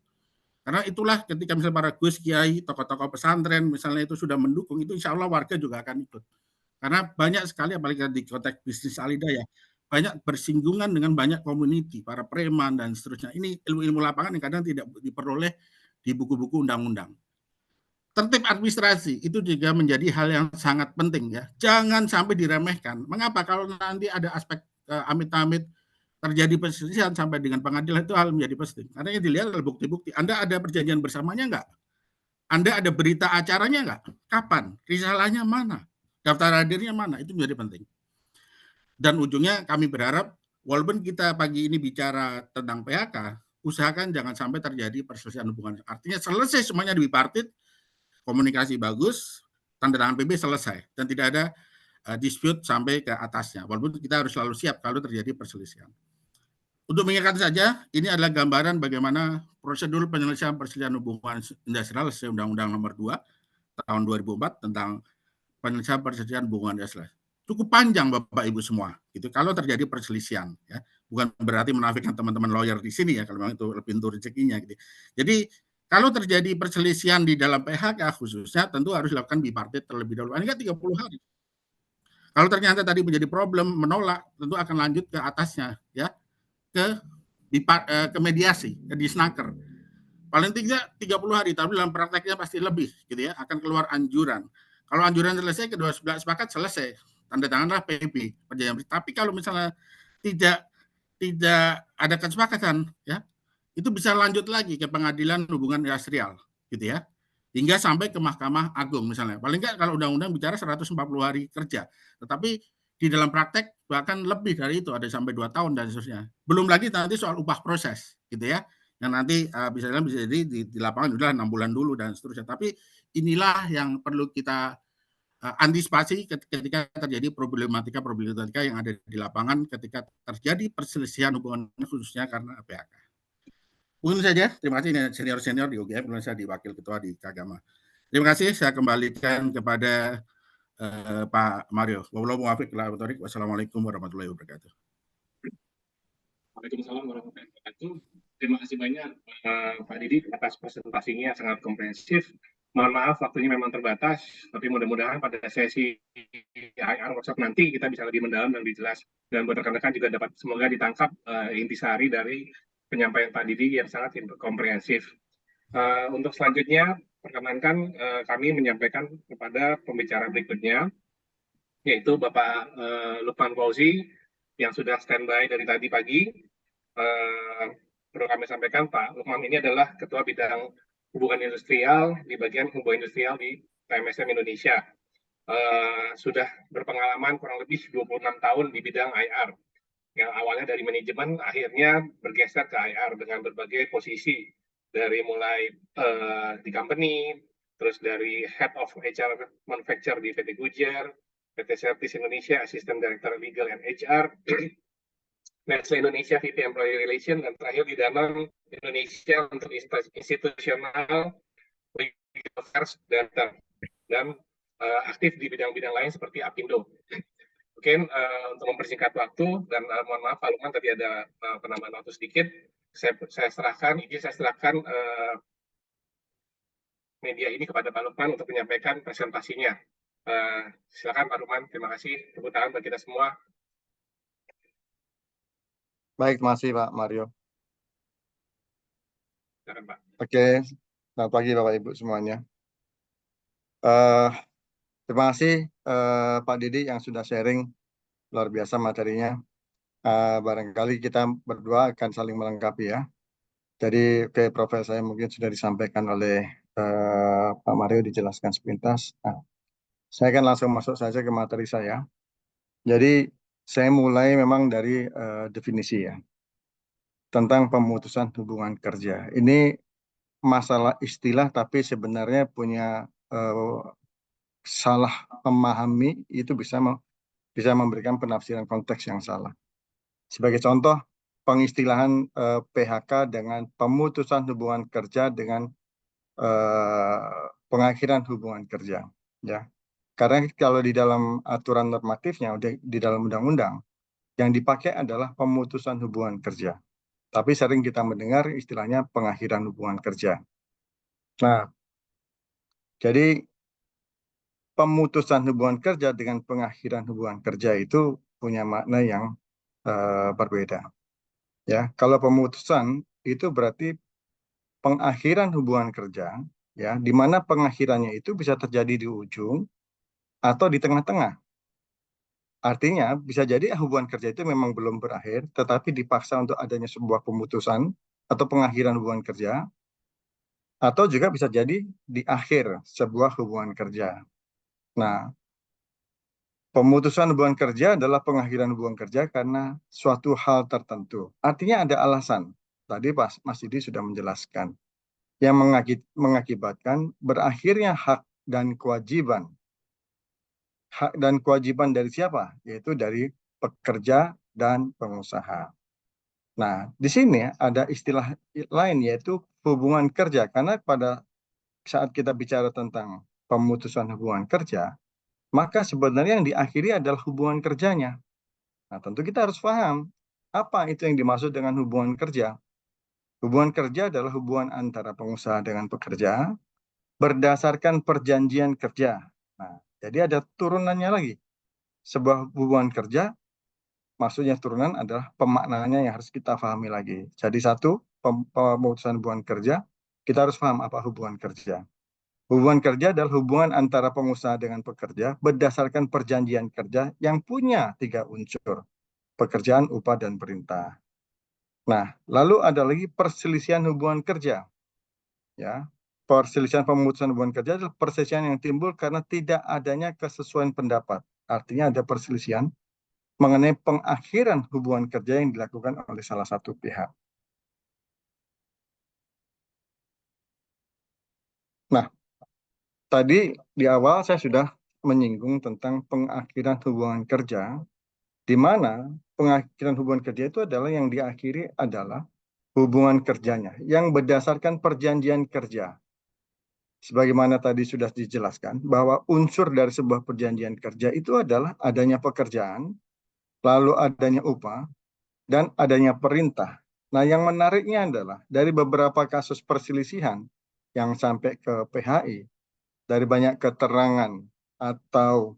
Karena itulah ketika misalnya para gus, kiai, tokoh-tokoh pesantren misalnya itu sudah mendukung, itu insya Allah warga juga akan ikut. Karena banyak sekali, apalagi di konteks bisnis Alida ya, banyak bersinggungan dengan banyak community, para preman dan seterusnya. Ini ilmu-ilmu lapangan yang kadang tidak diperoleh di buku-buku undang-undang. Tertib administrasi itu juga menjadi hal yang sangat penting ya. Jangan sampai diremehkan. Mengapa? Kalau nanti ada aspek amit-amit terjadi perselisihan sampai dengan pengadilan, itu hal menjadi penting. Karena yang dilihat adalah bukti-bukti. Anda ada perjanjian bersamanya enggak? Anda ada berita acaranya enggak? Kapan? Risalahnya mana? Daftar hadirnya mana? Itu menjadi penting. Dan ujungnya kami berharap, walaupun kita pagi ini bicara tentang PHK, usahakan jangan sampai terjadi perselisihan hubungan. Artinya selesai semuanya di bipartit, komunikasi bagus, tanda tangan PB selesai, dan tidak ada dispute sampai ke atasnya. Walaupun kita harus selalu siap kalau terjadi perselisihan. Untuk mengingatkan saja, ini adalah gambaran bagaimana prosedur penyelesaian perselisihan hubungan industrial sesuai Undang-Undang Nomor 2 tahun 2004 tentang penyelesaian perselisihan hubungan industrial. Cukup panjang Bapak Ibu semua, gitu. Kalau terjadi perselisihan, ya, bukan berarti menafikan teman-teman lawyer di sini ya, kalau memang itu pintu rezekinya, gitu. Jadi kalau terjadi perselisihan di dalam PHK khususnya, tentu harus dilakukan bipartit terlebih dahulu. Ini kan 30 hari. Kalau ternyata tadi menjadi problem, menolak, tentu akan lanjut ke atasnya, ya, ke mediasi, ke disnaker. Paling tidak 30 hari, tapi dalam prakteknya pasti lebih, gitu ya, akan keluar anjuran. Kalau anjuran selesai, kedua belah sepakat selesai, tanda tanganlah PB, perjanjian. Tapi kalau misalnya tidak ada kesepakatan, ya, itu bisa lanjut lagi ke pengadilan hubungan industrial, gitu ya, hingga sampai ke Mahkamah Agung misalnya. Paling nggak kalau undang-undang bicara 140 hari kerja, tetapi di dalam praktek bahkan lebih dari itu, ada sampai 2 tahun dan seterusnya. Belum lagi nanti soal upah proses, gitu ya, yang nanti bisa jadi di lapangan sudah 6 bulan dulu dan seterusnya. Tapi inilah yang perlu kita antisipasi ketika terjadi problematika yang ada di lapangan ketika terjadi perselisihan hubungan khususnya karena PHK. Mungkin saja, terima kasih senior-senior di UGM, kemudian saya di Wakil Ketua di Kagama. Terima kasih, saya kembalikan kepada Pak Mario. Wassalamualaikum warahmatullahi wabarakatuh. Waalaikumsalam warahmatullahi wabarakatuh. Terima kasih banyak Pak Didi atas presentasinya yang sangat komprehensif. Mohon maaf waktunya memang terbatas, tapi mudah-mudahan pada sesi IR workshop nanti kita bisa lebih mendalam dan lebih jelas. Dan buat rekan-rekan juga dapat semoga ditangkap intisari dari penyampaian Pak Didi yang sangat komprehensif. Untuk selanjutnya, perkenankan kami menyampaikan kepada pembicara berikutnya, yaitu Bapak Lukman Fauzi, yang sudah standby dari tadi pagi. Perlu kami sampaikan, Pak Lukman ini adalah Ketua Bidang Hubungan Industrial di bagian Hubungan Industrial di PMSM Indonesia. Sudah berpengalaman kurang lebih 26 tahun di bidang IR. Yang awalnya dari manajemen, akhirnya bergeser ke IR dengan berbagai posisi. Dari mulai di company, terus dari Head of HR Manufacture di PT Goodyear, PT Service Indonesia, Assistant Director Legal and HR, Nestle Indonesia VP Employee Relation, dan terakhir di Danone Indonesia untuk institusional legal affairs dan aktif di bidang-bidang lain seperti Apindo. Mungkin untuk mempersingkat waktu dan mohon maaf Pak Lukman tadi ada penambahan waktu sedikit, saya serahkan media ini kepada Pak Lukman untuk menyampaikan presentasinya. Silakan Pak Lukman, terima kasih. Tepuk tangan bagi kita semua. Baik, terima kasih Pak Mario. Silakan Pak. Oke, Selamat pagi Bapak Ibu semuanya. Eh, Terima kasih Pak Didi yang sudah sharing luar biasa materinya. Barangkali kita berdua akan saling melengkapi ya. Jadi kayak profil saya mungkin sudah disampaikan oleh Pak Mario dijelaskan sepintas. Nah, saya akan langsung masuk saja ke materi saya. Jadi saya mulai memang dari definisi ya tentang pemutusan hubungan kerja. Ini masalah istilah tapi sebenarnya punya salah memahami itu bisa memberikan penafsiran konteks yang salah. Sebagai contoh, pengistilahan PHK dengan pemutusan hubungan kerja dengan pengakhiran hubungan kerja, ya. Karena kalau di dalam aturan normatifnya, di dalam undang-undang, yang dipakai adalah pemutusan hubungan kerja. Tapi sering kita mendengar istilahnya pengakhiran hubungan kerja. Nah, jadi pemutusan hubungan kerja dengan pengakhiran hubungan kerja itu punya makna yang berbeda. Ya, kalau pemutusan itu berarti pengakhiran hubungan kerja, ya, di mana pengakhirannya itu bisa terjadi di ujung atau di tengah-tengah. Artinya bisa jadi hubungan kerja itu memang belum berakhir, tetapi dipaksa untuk adanya sebuah pemutusan atau pengakhiran hubungan kerja, atau juga bisa jadi di akhir sebuah hubungan kerja. Nah, pemutusan hubungan kerja adalah pengakhiran hubungan kerja karena suatu hal tertentu. Artinya ada alasan. Tadi Mas Didi sudah menjelaskan. Yang mengakibatkan berakhirnya hak dan kewajiban. Hak dan kewajiban dari siapa? Yaitu dari pekerja dan pengusaha. Nah, di sini ada istilah lain yaitu hubungan kerja. Karena pada saat kita bicara tentang pemutusan hubungan kerja, maka sebenarnya yang diakhiri adalah hubungan kerjanya. Nah, tentu kita harus paham apa itu yang dimaksud dengan hubungan kerja. Hubungan kerja adalah hubungan antara pengusaha dengan pekerja berdasarkan perjanjian kerja. Nah, jadi ada turunannya lagi. Sebuah hubungan kerja, maksudnya turunan adalah pemaknaannya yang harus kita pahami lagi. Jadi satu, pemutusan hubungan kerja, kita harus paham apa hubungan kerja. Hubungan kerja adalah hubungan antara pengusaha dengan pekerja berdasarkan perjanjian kerja yang punya 3 unsur. Pekerjaan, upah, dan perintah. Nah, lalu ada lagi perselisihan hubungan kerja. Ya, perselisihan pemutusan hubungan kerja adalah perselisihan yang timbul karena tidak adanya kesesuaian pendapat. Artinya ada perselisihan mengenai pengakhiran hubungan kerja yang dilakukan oleh salah satu pihak. Nah, tadi di awal saya sudah menyinggung tentang pengakhiran hubungan kerja, di mana pengakhiran hubungan kerja itu adalah yang diakhiri adalah hubungan kerjanya yang berdasarkan perjanjian kerja. Sebagaimana tadi sudah dijelaskan, bahwa unsur dari sebuah perjanjian kerja itu adalah adanya pekerjaan, lalu adanya upah, dan adanya perintah. Nah, yang menariknya adalah dari beberapa kasus perselisihan yang sampai ke PHI, dari banyak keterangan atau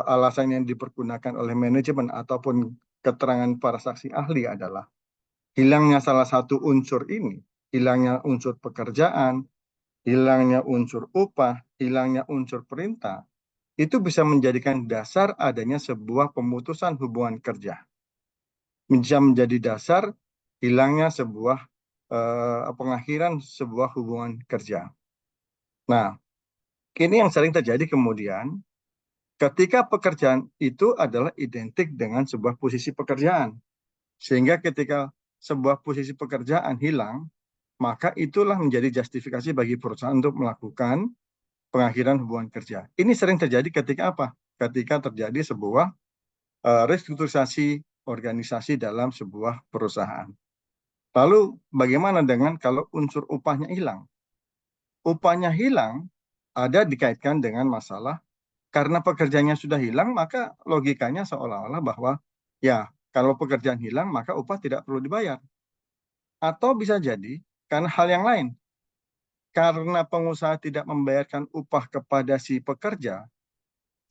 alasan yang dipergunakan oleh manajemen ataupun keterangan para saksi ahli adalah hilangnya salah satu unsur ini, hilangnya unsur pekerjaan, hilangnya unsur upah, hilangnya unsur perintah, itu bisa menjadikan dasar adanya sebuah pemutusan hubungan kerja. Bisa menjadi dasar hilangnya sebuah pengakhiran sebuah hubungan kerja. Nah, ini yang sering terjadi kemudian ketika pekerjaan itu adalah identik dengan sebuah posisi pekerjaan. Sehingga ketika sebuah posisi pekerjaan hilang, maka itulah menjadi justifikasi bagi perusahaan untuk melakukan pengakhiran hubungan kerja. Ini sering terjadi ketika apa? Ketika terjadi sebuah restrukturisasi organisasi dalam sebuah perusahaan. Lalu bagaimana dengan kalau unsur upahnya hilang? Upahnya hilang ada dikaitkan dengan masalah karena pekerjaannya sudah hilang, maka logikanya seolah-olah bahwa ya kalau pekerjaan hilang maka upah tidak perlu dibayar. Atau bisa jadi karena hal yang lain. Karena pengusaha tidak membayarkan upah kepada si pekerja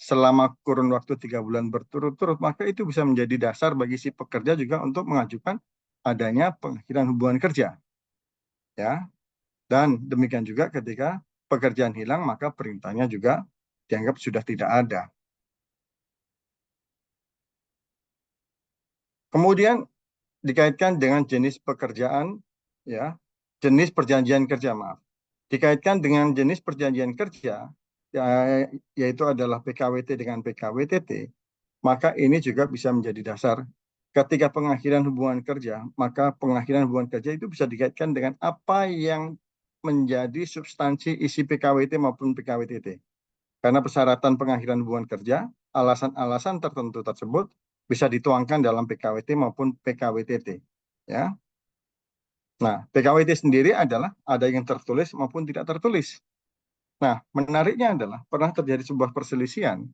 selama kurun waktu 3 bulan berturut-turut, maka itu bisa menjadi dasar bagi si pekerja juga untuk mengajukan adanya pengakhiran hubungan kerja. Ya, Dan demikian juga ketika pekerjaan hilang, maka perintahnya juga dianggap sudah tidak ada. Kemudian dikaitkan dengan jenis pekerjaan, ya, jenis perjanjian kerja, maaf. Dikaitkan dengan jenis perjanjian kerja, ya, yaitu adalah PKWT dengan PKWTT, maka ini juga bisa menjadi dasar ketika pengakhiran hubungan kerja, maka pengakhiran hubungan kerja itu bisa dikaitkan dengan apa yang menjadi substansi isi PKWT maupun PKWTT. Karena persyaratan pengakhiran hubungan kerja, alasan-alasan tertentu tersebut bisa dituangkan dalam PKWT maupun PKWTT. Ya. Nah, PKWT sendiri adalah ada yang tertulis maupun tidak tertulis. Nah, menariknya adalah pernah terjadi sebuah perselisihan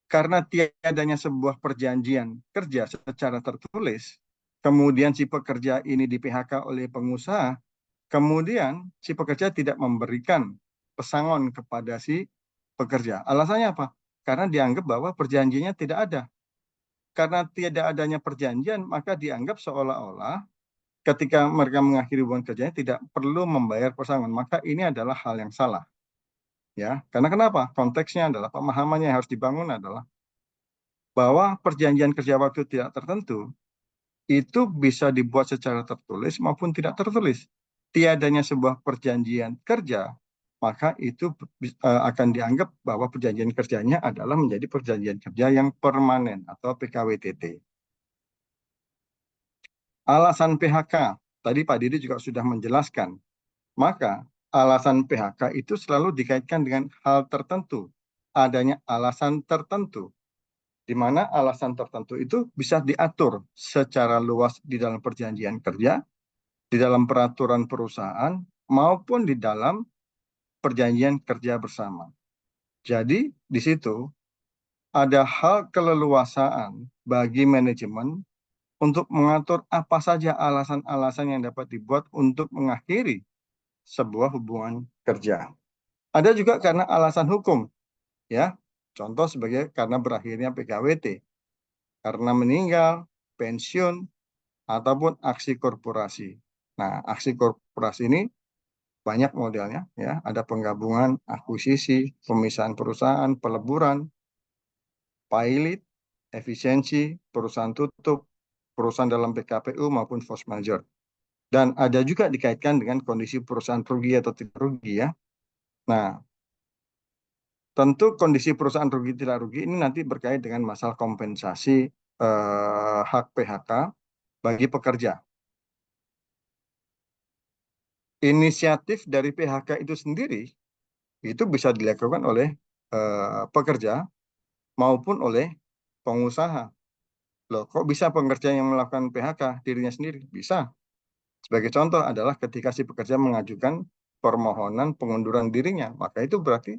karena tiadanya sebuah perjanjian kerja secara tertulis, kemudian si pekerja ini di PHK oleh pengusaha, kemudian si pekerja tidak memberikan pesangon kepada si pekerja. Alasannya apa? Karena dianggap bahwa perjanjiannya tidak ada. Karena tidak adanya perjanjian, maka dianggap seolah-olah ketika mereka mengakhiri hubungan kerjanya tidak perlu membayar pesangon. Maka ini adalah hal yang salah. Ya, karena kenapa? Konteksnya adalah pemahamannya yang harus dibangun adalah bahwa perjanjian kerja waktu tidak tertentu itu bisa dibuat secara tertulis maupun tidak tertulis. Tiadanya sebuah perjanjian kerja, maka itu akan dianggap bahwa perjanjian kerjanya adalah menjadi perjanjian kerja yang permanen atau PKWTT. Alasan PHK, tadi Pak Didi juga sudah menjelaskan, maka alasan PHK itu selalu dikaitkan dengan hal tertentu, adanya alasan tertentu, di mana alasan tertentu itu bisa diatur secara luas di dalam perjanjian kerja, di dalam peraturan perusahaan, maupun di dalam perjanjian kerja bersama. Jadi di situ ada hal keleluasaan bagi manajemen untuk mengatur apa saja alasan-alasan yang dapat dibuat untuk mengakhiri sebuah hubungan kerja. Ada juga karena alasan hukum, ya. Contoh sebagai karena berakhirnya PKWT, karena meninggal, pensiun, ataupun aksi korporasi. Nah, aksi korporasi ini banyak modelnya, ya. Ada penggabungan, akuisisi, pemisahan perusahaan, peleburan, pilot, efisiensi, perusahaan tutup, perusahaan dalam PKPU maupun force majeure. Dan ada juga dikaitkan dengan kondisi perusahaan rugi atau tidak rugi, ya. Nah, tentu kondisi perusahaan rugi tidak rugi ini nanti berkait dengan masalah kompensasi hak PHK bagi pekerja. Inisiatif dari PHK itu sendiri itu bisa dilakukan oleh pekerja maupun oleh pengusaha. Loh, kok bisa pekerja yang melakukan PHK dirinya sendiri? Bisa. Sebagai contoh adalah ketika si pekerja mengajukan permohonan pengunduran dirinya, maka itu berarti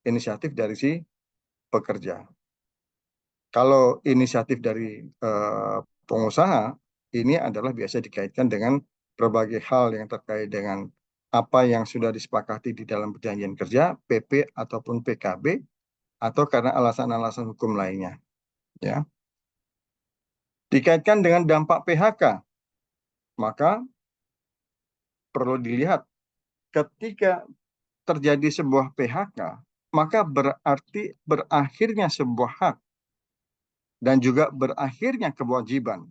inisiatif dari si pekerja. Kalau inisiatif dari pengusaha, ini adalah biasa dikaitkan dengan berbagai hal yang terkait dengan apa yang sudah disepakati di dalam perjanjian kerja, PP ataupun PKB, atau karena alasan-alasan hukum lainnya. Ya. Dikaitkan dengan dampak PHK, maka perlu dilihat ketika terjadi sebuah PHK, maka berarti berakhirnya sebuah hak dan juga berakhirnya kewajiban.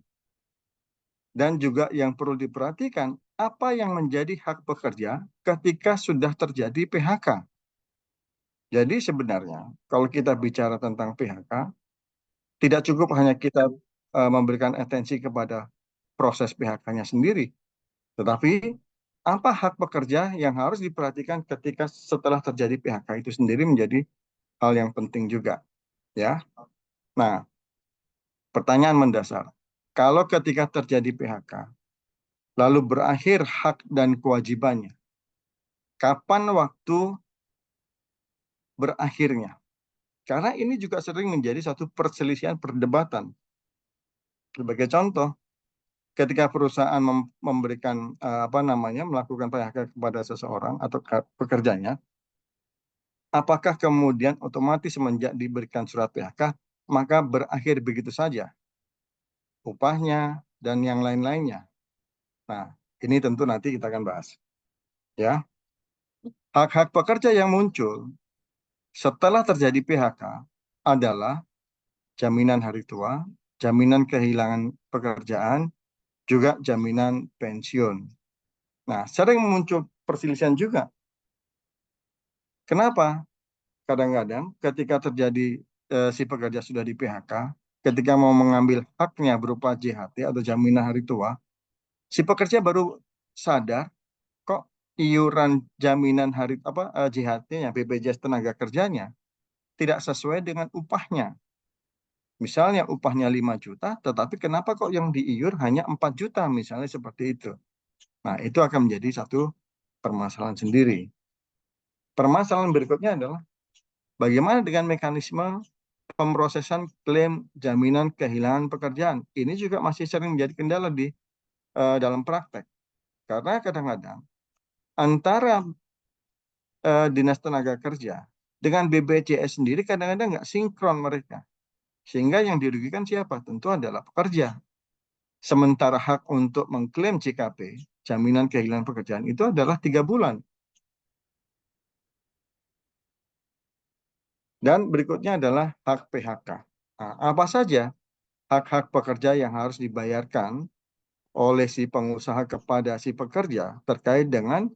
Dan juga yang perlu diperhatikan, apa yang menjadi hak pekerja ketika sudah terjadi PHK. Jadi sebenarnya kalau kita bicara tentang PHK, tidak cukup hanya kita memberikan atensi kepada proses PHK-nya sendiri, tetapi apa hak pekerja yang harus diperhatikan ketika setelah terjadi PHK itu sendiri menjadi hal yang penting juga, ya. Nah, pertanyaan mendasar, kalau ketika terjadi PHK, lalu berakhir hak dan kewajibannya, kapan waktu berakhirnya? Karena ini juga sering menjadi satu perselisihan perdebatan. Sebagai contoh, ketika perusahaan memberikan melakukan PHK kepada seseorang atau pekerjanya, apakah kemudian otomatis semenjak diberikan surat PHK maka berakhir begitu saja upahnya dan yang lain-lainnya? Nah, ini tentu nanti kita akan bahas. Ya. Hak-hak pekerja yang muncul setelah terjadi PHK adalah jaminan hari tua, jaminan kehilangan pekerjaan, juga jaminan pensiun. Nah, sering muncul perselisihan juga. Kenapa? Kadang-kadang ketika terjadi si pekerja sudah di PHK, ketika mau mengambil haknya berupa JHT atau jaminan hari tua, si pekerja baru sadar kok iuran jaminan hari JHT-nya, BPJS tenaga kerjanya tidak sesuai dengan upahnya. Misalnya upahnya 5 juta, tetapi kenapa kok yang diiur hanya 4 juta, misalnya seperti itu. Nah, itu akan menjadi satu permasalahan sendiri. Permasalahan berikutnya adalah bagaimana dengan mekanisme pemrosesan klaim jaminan kehilangan pekerjaan. Ini juga masih sering menjadi kendala di dalam praktek. Karena kadang-kadang antara Dinas Tenaga Kerja dengan BPJS sendiri kadang-kadang nggak sinkron mereka. Sehingga yang dirugikan siapa? Tentu adalah pekerja. Sementara hak untuk mengklaim JKP, jaminan kehilangan pekerjaan, itu adalah 3 bulan. Dan berikutnya adalah hak PHK. Nah, apa saja hak-hak pekerja yang harus dibayarkan oleh si pengusaha kepada si pekerja terkait dengan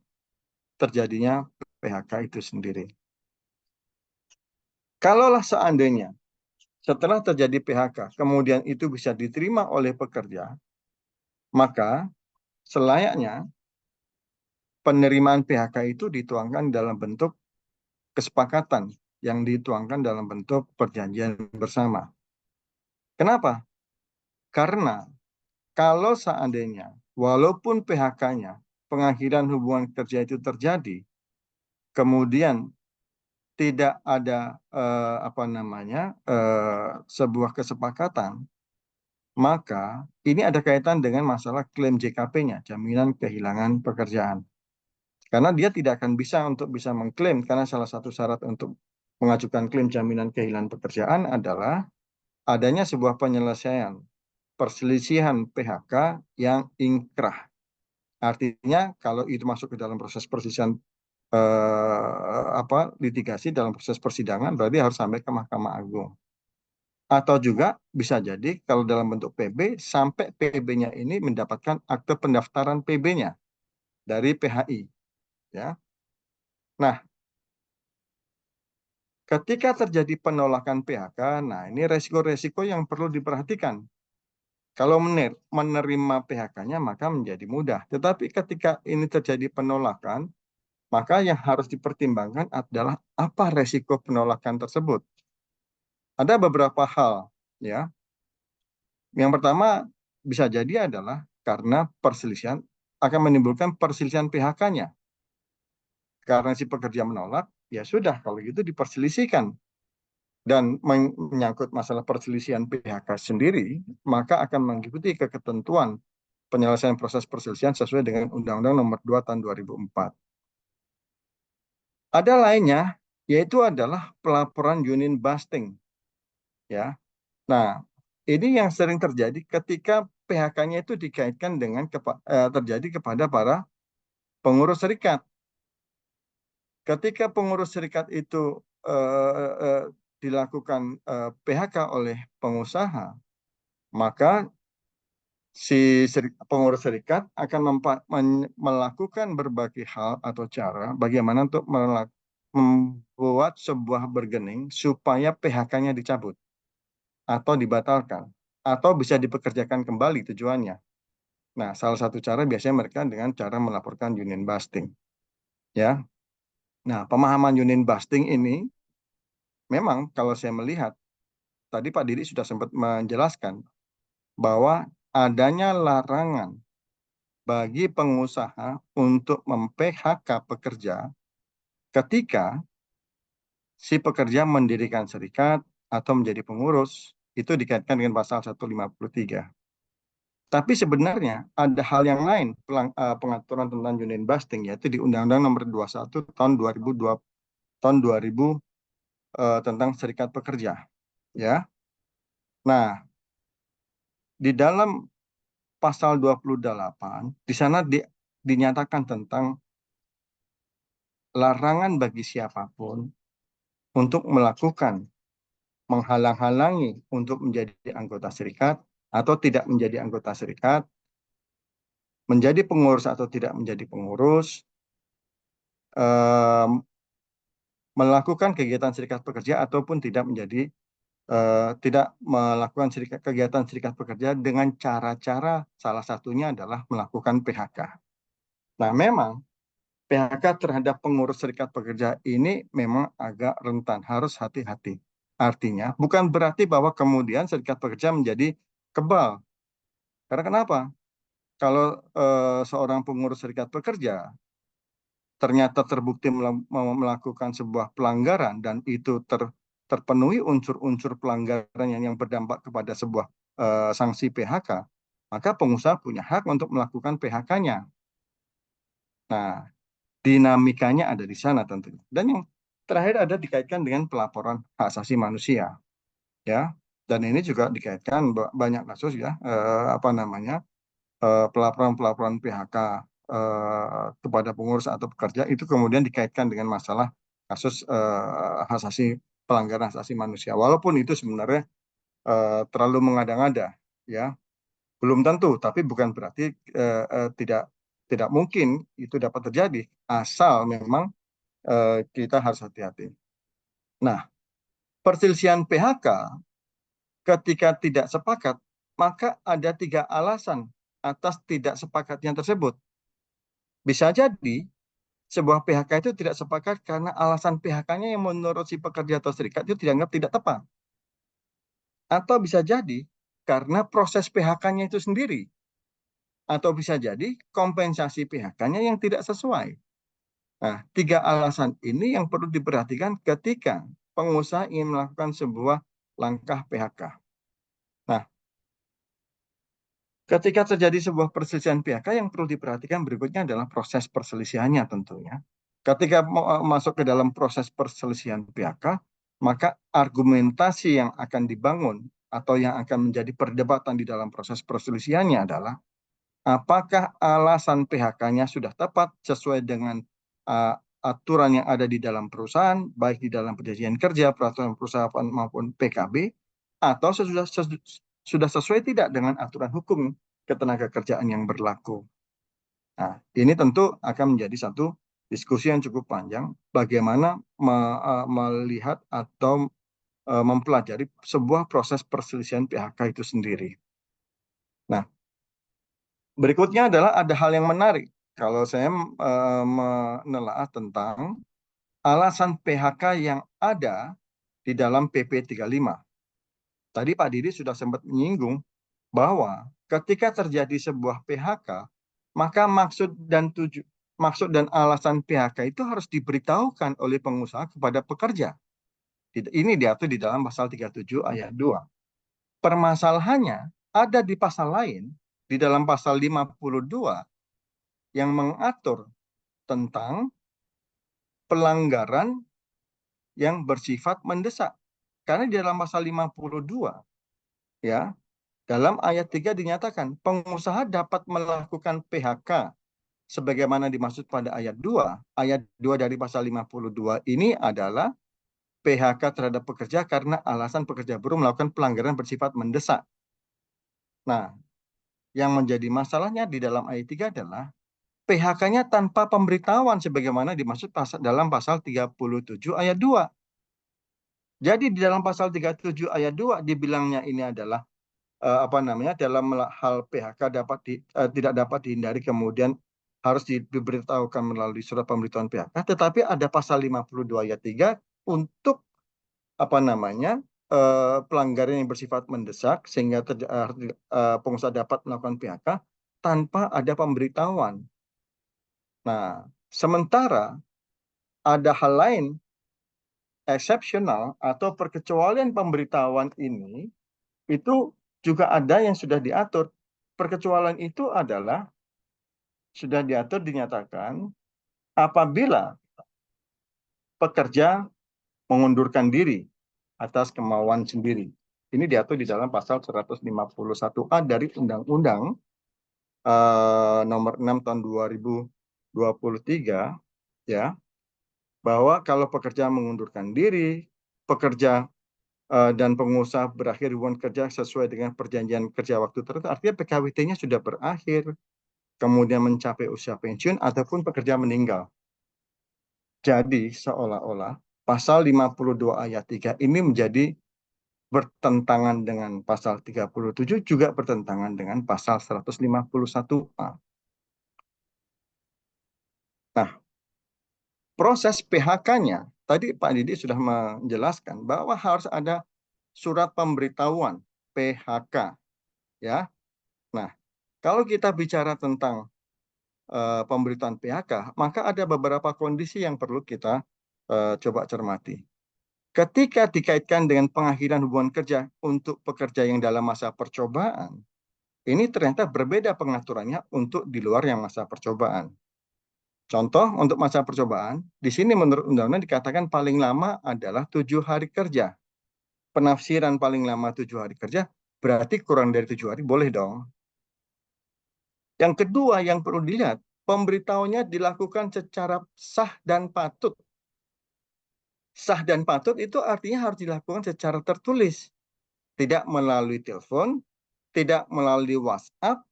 terjadinya PHK itu sendiri. Kalaulah seandainya setelah terjadi PHK, kemudian itu bisa diterima oleh pekerja, maka selayaknya penerimaan PHK itu dituangkan dalam bentuk kesepakatan yang dituangkan dalam bentuk perjanjian bersama. Kenapa? Karena kalau seandainya walaupun PHK-nya, pengakhiran hubungan kerja itu terjadi, kemudian tidak ada sebuah kesepakatan, maka ini ada kaitan dengan masalah klaim JKP-nya, jaminan kehilangan pekerjaan. Karena dia tidak akan bisa untuk bisa mengklaim, karena salah satu syarat untuk mengajukan klaim jaminan kehilangan pekerjaan adalah adanya sebuah penyelesaian perselisihan PHK yang ingkrah. Artinya kalau itu masuk ke dalam proses perselisihan litigasi dalam proses persidangan, berarti harus sampai ke Mahkamah Agung. Atau juga bisa jadi kalau dalam bentuk PB, sampai PB-nya ini mendapatkan akte pendaftaran PB-nya dari PHI. Ya. Nah, ketika terjadi penolakan PHK, nah ini resiko-resiko yang perlu diperhatikan. Kalau menerima PHK-nya maka menjadi mudah. Tetapi ketika ini terjadi penolakan, maka yang harus dipertimbangkan adalah apa resiko penolakan tersebut. Ada beberapa hal, ya. Yang pertama bisa jadi adalah karena perselisihan akan menimbulkan perselisihan PHK-nya. Karena si pekerja menolak, ya sudah kalau gitu diperselisihkan. Dan menyangkut masalah perselisihan PHK sendiri, maka akan mengikuti ketentuan penyelesaian proses perselisihan sesuai dengan Undang-Undang Nomor 2 Tahun 2004. Ada lainnya, yaitu adalah pelaporan union busting. Ya. Nah, ini yang sering terjadi ketika PHK-nya itu dikaitkan dengan terjadi kepada para pengurus serikat. Ketika pengurus serikat itu dilakukan PHK oleh pengusaha, maka si pengurus serikat akan melakukan berbagai hal atau cara bagaimana untuk membuat sebuah bargaining supaya PHK-nya dicabut atau dibatalkan atau bisa dipekerjakan kembali tujuannya. Nah, salah satu cara biasanya mereka dengan cara melaporkan union busting. Ya. Nah, pemahaman union busting ini memang kalau saya melihat tadi Pak Didi sudah sempat menjelaskan bahwa adanya larangan bagi pengusaha untuk mem-PHK pekerja ketika si pekerja mendirikan serikat atau menjadi pengurus, itu dikaitkan dengan pasal 153. Tapi sebenarnya ada hal yang lain pengaturan tentang union busting, yaitu di Undang-Undang Nomor 21 tahun 2000 tentang serikat pekerja. Ya. Nah, di dalam pasal 28 di sana dinyatakan tentang larangan bagi siapapun untuk menghalang-halangi untuk menjadi anggota serikat atau tidak menjadi anggota serikat, menjadi pengurus atau tidak menjadi pengurus, melakukan kegiatan serikat pekerja ataupun tidak melakukan kegiatan serikat pekerja dengan cara-cara salah satunya adalah melakukan PHK. Nah, memang PHK terhadap pengurus serikat pekerja ini memang agak rentan, harus hati-hati. Artinya, bukan berarti bahwa kemudian serikat pekerja menjadi kebal. Karena kenapa? Kalau seorang pengurus serikat pekerja ternyata terbukti melakukan sebuah pelanggaran dan itu terpenuhi unsur-unsur pelanggaran yang berdampak kepada sebuah sanksi PHK, maka pengusaha punya hak untuk melakukan PHK-nya. Nah, dinamikanya ada di sana tentunya. Dan yang terakhir ada dikaitkan dengan pelaporan hak asasi manusia, ya. Dan ini juga dikaitkan banyak kasus ya, pelaporan-pelaporan PHK kepada pengurus atau pekerja itu kemudian dikaitkan dengan masalah kasus hak asasi pelanggaran hak asasi manusia. Walaupun itu sebenarnya terlalu mengada-ngada, ya. Belum tentu, tapi bukan berarti tidak mungkin itu dapat terjadi, asal memang kita harus hati-hati. Nah, perselisihan PHK ketika tidak sepakat, maka ada 3 alasan atas tidak sepakatnya tersebut. Bisa jadi sebuah PHK itu tidak sepakat karena alasan PHK-nya yang menurut si pekerja atau serikat itu dianggap tidak tepat. Atau bisa jadi karena proses PHK-nya itu sendiri. Atau bisa jadi kompensasi PHK-nya yang tidak sesuai. Nah, 3 alasan ini yang perlu diperhatikan ketika pengusaha ingin melakukan sebuah langkah PHK. Nah, ketika terjadi sebuah perselisihan PHK yang perlu diperhatikan berikutnya adalah proses perselisihannya tentunya. Ketika masuk ke dalam proses perselisihan PHK, maka argumentasi yang akan dibangun atau yang akan menjadi perdebatan di dalam proses perselisihannya adalah apakah alasan PHK-nya sudah tepat sesuai dengan aturan yang ada di dalam perusahaan, baik di dalam perjanjian kerja, peraturan perusahaan maupun PKB, atau sudah sesuai tidak dengan aturan hukum ketenagakerjaan yang berlaku. Nah, ini tentu akan menjadi satu diskusi yang cukup panjang, bagaimana melihat atau mempelajari sebuah proses perselisihan PHK itu sendiri. Nah, berikutnya adalah ada hal yang menarik. Kalau saya menelaah tentang alasan PHK yang ada di dalam PP 35. Tadi Pak Didi sudah sempat menyinggung bahwa ketika terjadi sebuah PHK, maka maksud dan alasan PHK itu harus diberitahukan oleh pengusaha kepada pekerja. Ini diatur di dalam pasal 37 ayat 2. Permasalahannya ada di pasal lain, di dalam pasal 52 yang mengatur tentang pelanggaran yang bersifat mendesak. Karena di dalam pasal 52 ya, dalam ayat 3 dinyatakan pengusaha dapat melakukan PHK sebagaimana dimaksud pada ayat 2. Ayat 2 dari pasal 52 ini adalah PHK terhadap pekerja karena alasan pekerja buruh melakukan pelanggaran bersifat mendesak. Nah, yang menjadi masalahnya di dalam ayat 3 adalah PHK-nya tanpa pemberitahuan sebagaimana dimaksud dalam pasal 37 ayat 2. Jadi di dalam pasal 37 ayat 2 dibilangnya ini adalah dalam hal PHK tidak dapat dihindari kemudian harus diberitahukan melalui surat pemberitahuan PHK, tetapi ada pasal 52 ayat 3 untuk pelanggaran yang bersifat mendesak sehingga pengusaha dapat melakukan PHK tanpa ada pemberitahuan. Nah, sementara ada hal lain eksepsional atau perkecualian pemberitahuan ini itu juga ada yang sudah diatur. Perkecualian itu adalah sudah diatur dinyatakan apabila pekerja mengundurkan diri atas kemauan sendiri. Ini diatur di dalam pasal 151A dari Undang-Undang nomor 6 tahun 2023 ya. bahwa kalau pekerja mengundurkan diri, pekerja dan pengusaha berakhir hubungan kerja sesuai dengan perjanjian kerja waktu tertentu, artinya PKWT-nya sudah berakhir, kemudian mencapai usia pensiun, ataupun pekerja meninggal. Jadi seolah-olah pasal 52 ayat 3 ini menjadi bertentangan dengan pasal 37, juga bertentangan dengan pasal 151A. Nah, proses PHK-nya, tadi Pak Didi sudah menjelaskan bahwa harus ada surat pemberitahuan PHK, ya. Nah, kalau kita bicara tentang pemberitahuan PHK, maka ada beberapa kondisi yang perlu kita coba cermati. Ketika dikaitkan dengan pengakhiran hubungan kerja untuk pekerja yang dalam masa percobaan, ini ternyata berbeda pengaturannya untuk di luar yang masa percobaan. Contoh untuk masa percobaan, di sini menurut undang-undang dikatakan paling lama adalah 7 hari kerja. Penafsiran paling lama 7 hari kerja, berarti kurang dari 7 hari boleh dong. Yang kedua yang perlu dilihat, pemberitahuannya dilakukan secara sah dan patut. Sah dan patut itu artinya harus dilakukan secara tertulis. Tidak melalui telepon, tidak melalui WhatsApp,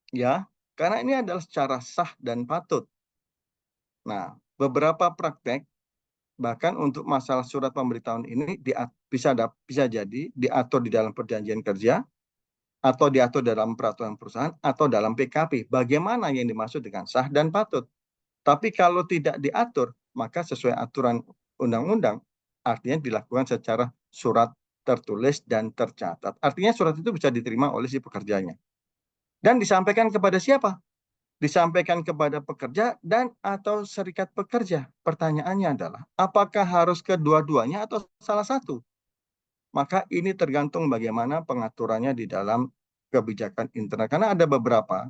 ya, karena ini adalah secara sah dan patut. Nah, beberapa praktek, bahkan untuk masalah surat pemberitahuan ini bisa jadi diatur di dalam perjanjian kerja, atau diatur dalam peraturan perusahaan, atau dalam PKP. Bagaimana yang dimaksud dengan sah dan patut? Tapi kalau tidak diatur, maka sesuai aturan undang-undang, artinya dilakukan secara surat tertulis dan tercatat. Artinya surat itu bisa diterima oleh si pekerjanya. Dan disampaikan kepada siapa? Disampaikan kepada pekerja dan atau serikat pekerja. Pertanyaannya adalah, apakah harus kedua-duanya atau salah satu? Maka ini tergantung bagaimana pengaturannya di dalam kebijakan internal. Karena ada beberapa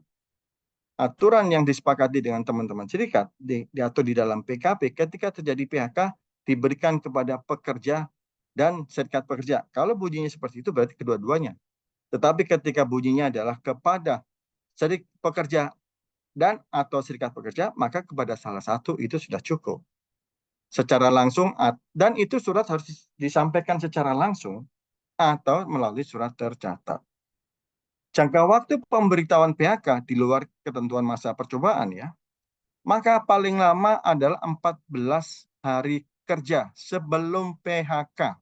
aturan yang disepakati dengan teman-teman serikat, diatur di dalam PKP, ketika terjadi PHK, diberikan kepada pekerja dan serikat pekerja. Kalau bunyinya seperti itu berarti kedua-duanya. Tetapi ketika bunyinya adalah kepada serikat pekerja dan atau serikat pekerja, maka kepada salah satu itu sudah cukup. Secara langsung, dan itu surat harus disampaikan secara langsung atau melalui surat tercatat. Jangka waktu pemberitahuan PHK di luar ketentuan masa percobaan, ya, maka paling lama adalah 14 hari kerja sebelum PHK.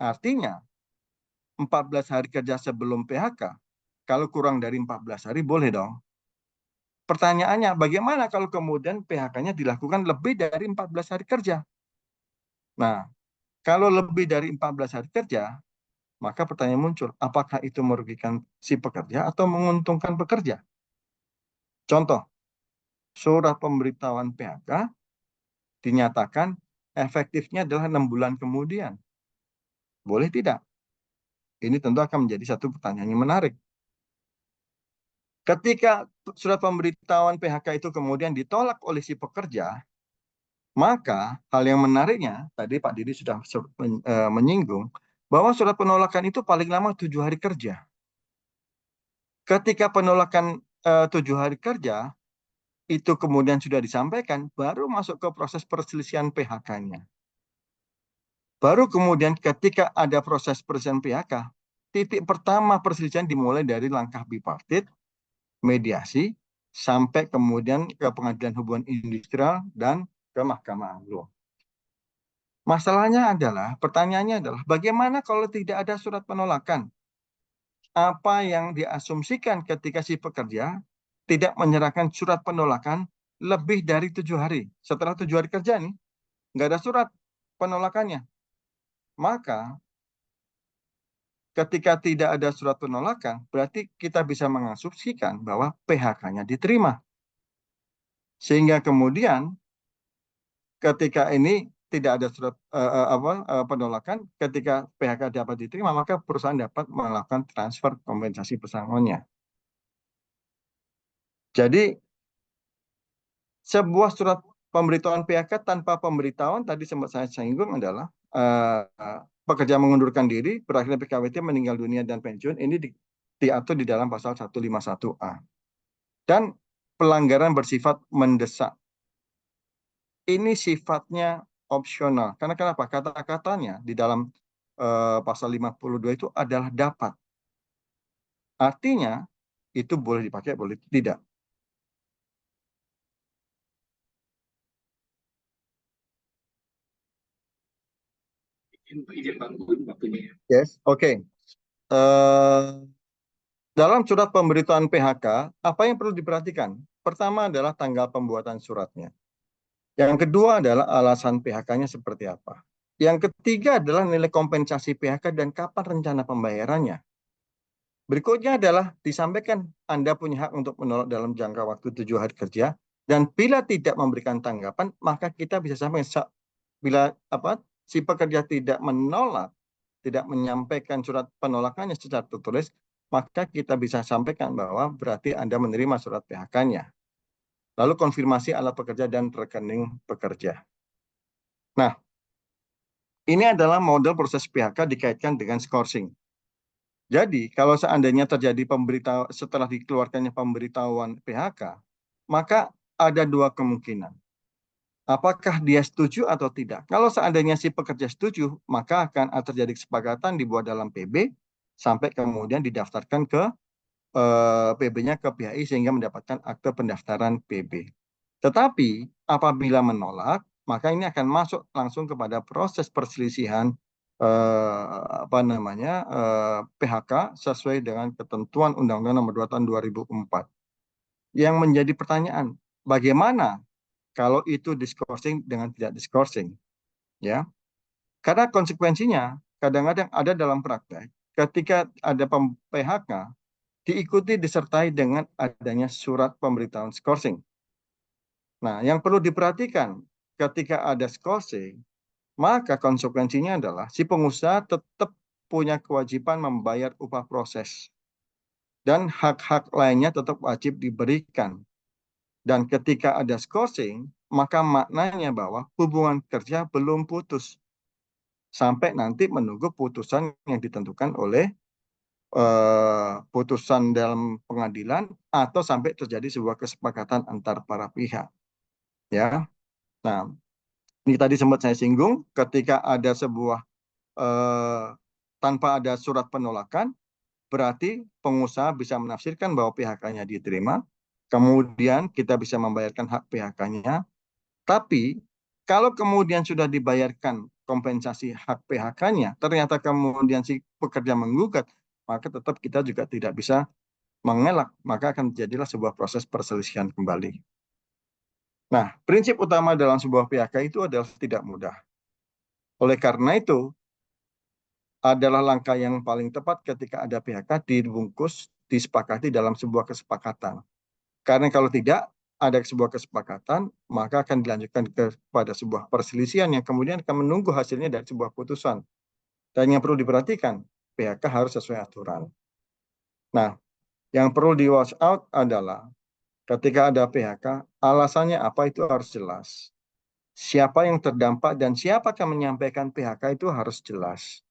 Artinya 14 hari kerja sebelum PHK, kalau kurang dari 14 hari boleh dong. Pertanyaannya, bagaimana kalau kemudian PHK-nya dilakukan lebih dari 14 hari kerja? Nah, kalau lebih dari 14 hari kerja, maka pertanyaan muncul, apakah itu merugikan si pekerja atau menguntungkan pekerja? Contoh, surat pemberitahuan PHK dinyatakan efektifnya adalah 6 bulan kemudian. Boleh tidak? Ini tentu akan menjadi satu pertanyaan yang menarik. Ketika surat pemberitahuan PHK itu kemudian ditolak oleh si pekerja, maka hal yang menariknya, tadi Pak Didi sudah menyinggung, bahwa surat penolakan itu paling lama 7 hari kerja. Ketika penolakan 7 hari kerja, itu kemudian sudah disampaikan, baru masuk ke proses perselisihan PHK-nya. Baru kemudian ketika ada proses perselisihan PHK, titik pertama perselisihan dimulai dari langkah bipartit, mediasi, sampai kemudian ke pengadilan hubungan industrial dan ke Mahkamah Agung. Masalahnya adalah, pertanyaannya adalah, bagaimana kalau tidak ada surat penolakan? Apa yang diasumsikan ketika si pekerja tidak menyerahkan surat penolakan lebih dari 7 hari. Setelah 7 hari kerja nih, nggak ada surat penolakannya. Maka ketika tidak ada surat penolakan, berarti kita bisa mengasumsikan bahwa PHK-nya diterima. Sehingga kemudian ketika ini tidak ada surat penolakan, ketika PHK dapat diterima, maka perusahaan dapat melakukan transfer kompensasi pesangonnya. Jadi sebuah surat pemberitahuan PHK tanpa pemberitahuan, tadi sempat saya singgung, adalah pekerja mengundurkan diri, berakhirnya PKWT, meninggal dunia dan pensiun, ini diatur di dalam pasal 151A. Dan pelanggaran bersifat mendesak. ini sifatnya opsional. Karena kenapa? Kata-katanya di dalam pasal 52 itu adalah dapat. Artinya itu boleh dipakai, boleh tidak. Izin Pak, waktunya. Yes, oke. Dalam surat pemberitahuan PHK, apa yang perlu diperhatikan? Pertama adalah tanggal pembuatan suratnya. Yang kedua adalah alasan PHK-nya seperti apa. Yang ketiga adalah nilai kompensasi PHK dan kapan rencana pembayarannya. Berikutnya adalah disampaikan Anda punya hak untuk menolak dalam jangka waktu 7 hari kerja, dan bila tidak memberikan tanggapan, maka kita bisa sampaikan bila si pekerja tidak menolak, tidak menyampaikan surat penolakannya secara tertulis, maka kita bisa sampaikan bahwa berarti Anda menerima surat PHK-nya. Lalu konfirmasi alat pekerja dan rekening pekerja. Nah, ini adalah model proses PHK dikaitkan dengan skorsing. Jadi, kalau seandainya terjadi setelah dikeluarkannya pemberitahuan PHK, maka ada dua kemungkinan. Apakah dia setuju atau tidak? Kalau seandainya si pekerja setuju, maka akan terjadi kesepakatan dibuat dalam PB, sampai kemudian didaftarkan ke PB-nya ke PHI sehingga mendapatkan akte pendaftaran PB. Tetapi apabila menolak, maka ini akan masuk langsung kepada proses perselisihan PHK sesuai dengan ketentuan Undang-Undang Nomor 2 Tahun 2004. Yang menjadi pertanyaan, bagaimana kalau itu diskorsing dengan tidak diskorsing? Ya, karena konsekuensinya kadang-kadang ada dalam praktek ketika ada PHK diikuti disertai dengan adanya surat pemberitahuan skorsing. Nah, yang perlu diperhatikan ketika ada skorsing, maka konsekuensinya adalah si pengusaha tetap punya kewajiban membayar upah proses. Dan hak-hak lainnya tetap wajib diberikan. Dan ketika ada skorsing, maka maknanya bahwa hubungan kerja belum putus. Sampai nanti menunggu putusan yang ditentukan oleh putusan dalam pengadilan atau sampai terjadi sebuah kesepakatan antar para pihak. Ya. Nah, ini tadi sempat saya singgung, ketika ada sebuah tanpa ada surat penolakan, berarti pengusaha bisa menafsirkan bahwa PHK-nya diterima, kemudian kita bisa membayarkan hak PHK-nya, tapi kalau kemudian sudah dibayarkan kompensasi hak PHK-nya, ternyata kemudian si pekerja menggugat, maka tetap kita juga tidak bisa mengelak, maka akan terjadilah sebuah proses perselisihan kembali. Nah, prinsip utama dalam sebuah PHK itu adalah tidak mudah. Oleh karena itu, adalah langkah yang paling tepat ketika ada PHK dibungkus, disepakati dalam sebuah kesepakatan. Karena kalau tidak ada sebuah kesepakatan, maka akan dilanjutkan kepada sebuah perselisihan yang kemudian akan menunggu hasilnya dari sebuah putusan. Dan yang perlu diperhatikan, PHK harus sesuai aturan. Nah, yang perlu di wash out adalah ketika ada PHK, alasannya apa itu harus jelas. Siapa yang terdampak dan siapa yang menyampaikan PHK itu harus jelas.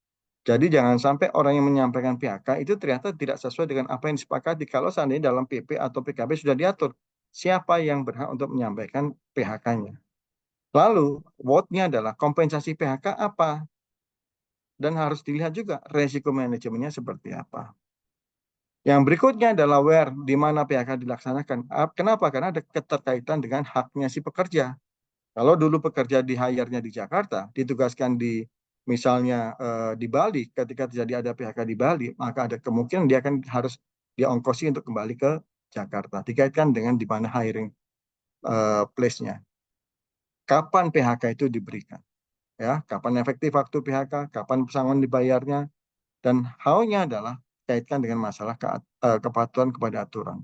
Jadi jangan sampai orang yang menyampaikan PHK itu ternyata tidak sesuai dengan apa yang disepakati. Kalau seandainya dalam PP atau PKB sudah diatur siapa yang berhak untuk menyampaikan PHK-nya. Lalu, what-nya adalah kompensasi PHK apa? Dan harus dilihat juga resiko manajemennya seperti apa. Yang berikutnya adalah where, di mana PHK dilaksanakan. Kenapa? Karena ada keterkaitan dengan haknya si pekerja. Kalau dulu pekerja di hire-nya di Jakarta, ditugaskan di misalnya di Bali, ketika terjadi ada PHK di Bali, maka ada kemungkinan dia akan harus diongkosi untuk kembali ke Jakarta. Dikaitkan dengan di mana hiring place-nya. Kapan PHK itu diberikan? Ya, kapan efektif waktu PHK, kapan pesangon dibayarnya, dan how-nya adalah kaitkan dengan masalah kepatuhan kepada aturan.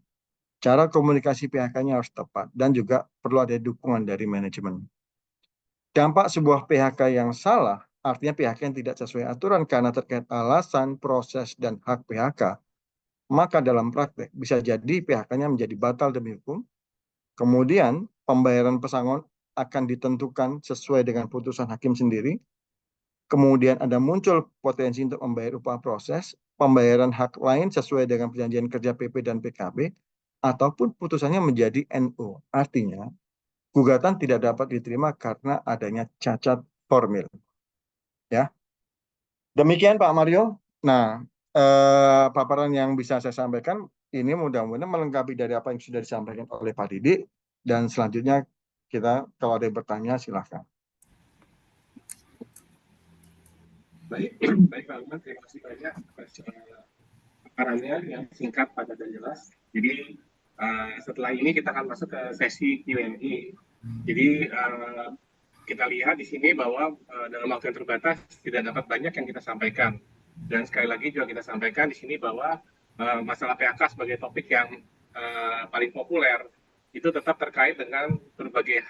Cara komunikasi PHK-nya harus tepat dan juga perlu ada dukungan dari manajemen. Dampak sebuah PHK yang salah, artinya PHK yang tidak sesuai aturan karena terkait alasan, proses, dan hak PHK, maka dalam praktek bisa jadi PHK-nya menjadi batal demi hukum. Kemudian pembayaran pesangon akan ditentukan sesuai dengan putusan hakim sendiri. Kemudian ada muncul potensi untuk membayar upah proses, pembayaran hak lain sesuai dengan perjanjian kerja PP dan PKB, ataupun putusannya menjadi NO. Artinya, gugatan tidak dapat diterima karena adanya cacat formil. Ya, demikian Pak Mario. Nah, paparan yang bisa saya sampaikan ini mudah-mudahan melengkapi dari apa yang sudah disampaikan oleh Pak Didik. Dan selanjutnya kita kalau ada yang bertanya silahkan. Baik, baik Pak Lukman, terima kasih banyak atas paparannya yang singkat, padat dan jelas. Jadi setelah ini kita akan masuk ke sesi Q&A. Jadi kita lihat di sini bahwa dalam waktu yang terbatas tidak dapat banyak yang kita sampaikan. Dan sekali lagi juga kita sampaikan di sini bahwa masalah PHK sebagai topik yang paling populer itu tetap terkait dengan berbagai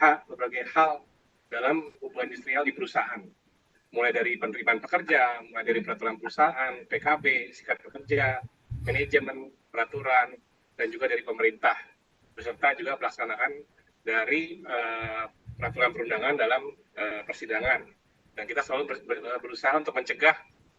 hal dalam hubungan industrial di perusahaan. Mulai dari penerimaan pekerja, mulai dari peraturan perusahaan, PKB, sikat pekerja, manajemen, peraturan, dan juga dari pemerintah, beserta juga pelaksanaan dari peraturan perundangan dalam persidangan. Dan kita selalu berusaha untuk mencegah,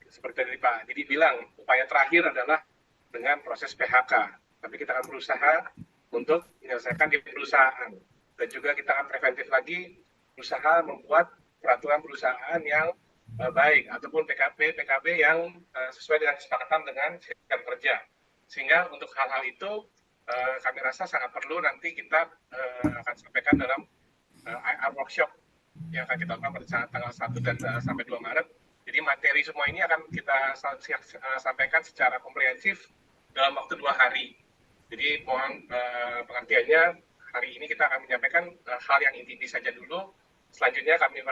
seperti tadi Pak Didi bilang, upaya terakhir adalah dengan proses PHK. Tapi kita akan berusaha untuk menyelesaikan di perusahaan. Dan juga kita akan preventif lagi, berusaha membuat peraturan perusahaan yang baik, ataupun PKB yang sesuai dengan kesepakatan dengan serikat kerja. Sehingga untuk hal-hal itu kami rasa sangat perlu nanti kita akan sampaikan dalam IR workshop yang akan kita lakukan pada tanggal 1 dan sampai 2 Maret. Jadi materi semua ini akan kita sampaikan secara komprehensif dalam waktu 2 hari. Jadi mohon pengertiannya, hari ini kita akan menyampaikan hal yang inti saja dulu. Selanjutnya kami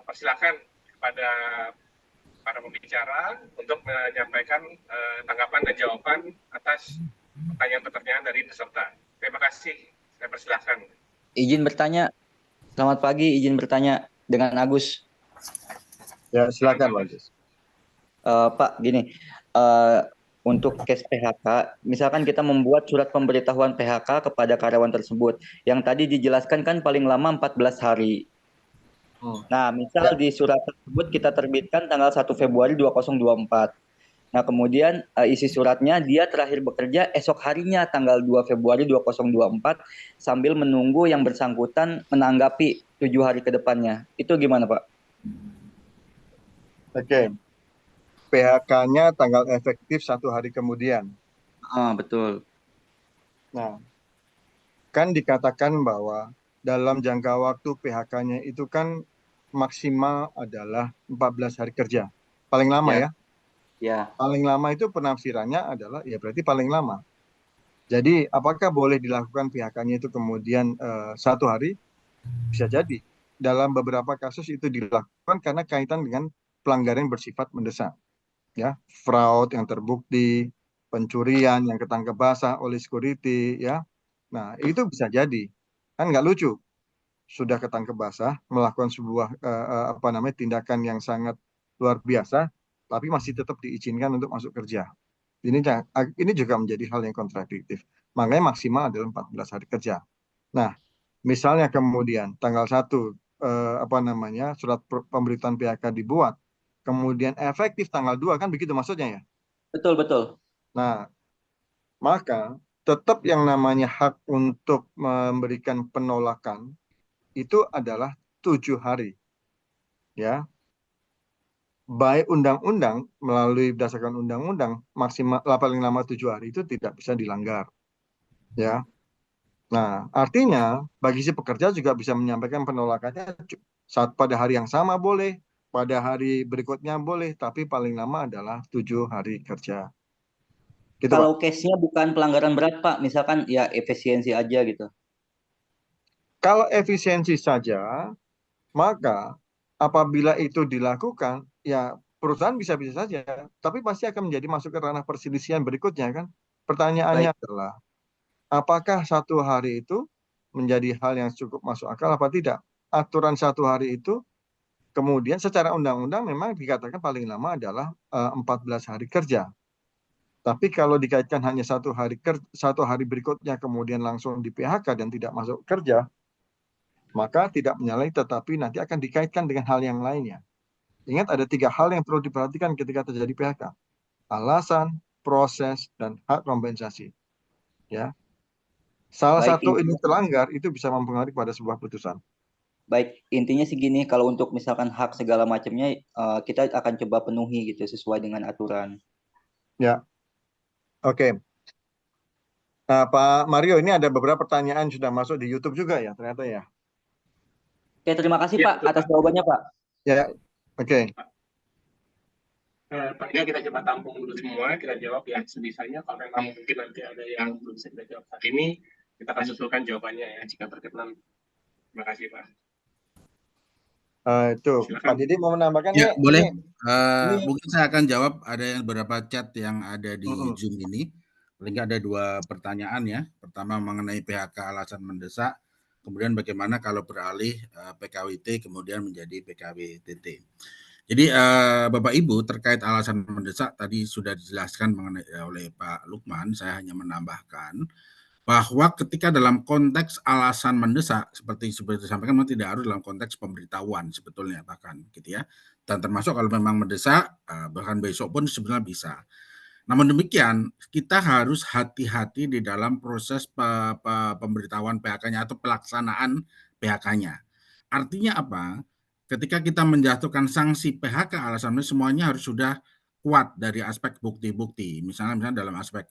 persilakan kepada para pembicara untuk menyampaikan tanggapan dan jawaban atas pertanyaan-pertanyaan dari peserta. Terima kasih, saya persilahkan. Izin bertanya, selamat pagi, izin bertanya dengan Agus. Ya, silakan Pak Agus. Pak, gini, untuk case PHK, misalkan kita membuat surat pemberitahuan PHK kepada karyawan tersebut, yang tadi dijelaskan kan paling lama 14 hari. Nah, misal di surat tersebut kita terbitkan tanggal 1 Februari 2024. Nah, kemudian isi suratnya dia terakhir bekerja esok harinya tanggal 2 Februari 2024 sambil menunggu yang bersangkutan menanggapi 7 hari ke depannya. Itu gimana, Pak? Oke. PHK-nya tanggal efektif 1 hari kemudian. Betul. Nah, kan dikatakan bahwa dalam jangka waktu PHK-nya itu kan maksimal adalah 14 hari kerja. Paling lama ya? Ya. Paling lama itu penafsirannya adalah ya berarti paling lama. Jadi apakah boleh dilakukan PHK-nya itu kemudian 1 hari? Bisa jadi. Dalam beberapa kasus itu dilakukan karena kaitan dengan pelanggaran bersifat mendesak. Ya, fraud yang terbukti, pencurian yang ketangkep basah oleh security, ya. Nah, itu bisa jadi. Kan nggak lucu. Sudah ketangkep basah, melakukan sebuah tindakan yang sangat luar biasa, tapi masih tetap diizinkan untuk masuk kerja. Ini juga menjadi hal yang kontradiktif. Makanya maksimal adalah 14 hari kerja. Nah, misalnya kemudian tanggal 1 surat pemberitaan PHK dibuat, kemudian efektif tanggal 2, kan begitu maksudnya ya? Betul, betul. Nah, maka tetap yang namanya hak untuk memberikan penolakan itu adalah 7 hari. Ya. Baik undang-undang melalui berdasarkan undang-undang maksimal paling lama 7 hari itu tidak bisa dilanggar. Ya. Nah, artinya bagi si pekerja juga bisa menyampaikan penolakannya saat pada hari yang sama boleh, pada hari berikutnya boleh, tapi paling lama adalah 7 hari kerja. Gitu, Kalau Pak. case-nya bukan pelanggaran berat, Pak, misalkan ya efisiensi aja gitu. Kalau efisiensi saja, maka apabila itu dilakukan, ya perusahaan bisa-bisa saja, tapi pasti akan menjadi masuk ke ranah perselisihan berikutnya kan. Pertanyaannya adalah, apakah 1 hari itu menjadi hal yang cukup masuk akal apa tidak? Aturan 1 hari itu kemudian secara undang-undang memang dikatakan paling lama adalah 14 hari kerja. Tapi kalau dikaitkan hanya 1 hari berikutnya kemudian langsung di PHK dan tidak masuk kerja, maka tidak menyalahi tetapi nanti akan dikaitkan dengan hal yang lainnya. Ingat ada 3 hal yang perlu diperhatikan ketika terjadi PHK. Alasan, proses, dan hak kompensasi. Ya. Salah Baik, satu ini terlanggar, itu bisa mempengaruhi pada sebuah putusan. baik, intinya segini, kalau untuk misalkan hak segala macamnya kita akan coba penuhi gitu sesuai dengan aturan. Ya, oke. Nah, Pak Mario, ini ada beberapa pertanyaan sudah masuk di YouTube juga ya, ternyata ya. Oke, terima kasih Ya, Pak betul, atas Pak. jawabannya Pak. Ya, oke. Paling kita coba tampung dulu semua, kita jawab ya sebisanya. Kalau memang mungkin nanti ada yang belum bisa kita jawab saat ini, kita akan susulkan jawabannya ya jika berkenan. Terima kasih, Pak. Itu Pak Silakan. Didi mau menambahkan Ya, nih? boleh. Ini Mungkin saya akan jawab. Ada yang beberapa chat yang ada di Zoom ini. Paling nggak ada 2 pertanyaan ya. Pertama mengenai PHK alasan mendesak. Kemudian bagaimana kalau beralih PKWT kemudian menjadi PKWTT. Jadi Bapak Ibu terkait alasan mendesak tadi sudah dijelaskan mengenai oleh Pak Lukman. Saya hanya menambahkan bahwa ketika dalam konteks alasan mendesak seperti disampaikan memang tidak harus dalam konteks pemberitahuan sebetulnya bahkan gitu ya, dan termasuk kalau memang mendesak bahkan besok pun sebenarnya bisa. Namun demikian kita harus hati-hati di dalam proses pemberitahuan PHK-nya atau pelaksanaan PHK-nya. Artinya apa? Ketika kita menjatuhkan sanksi PHK alasannya semuanya harus sudah kuat dari aspek bukti-bukti. Misalnya dalam aspek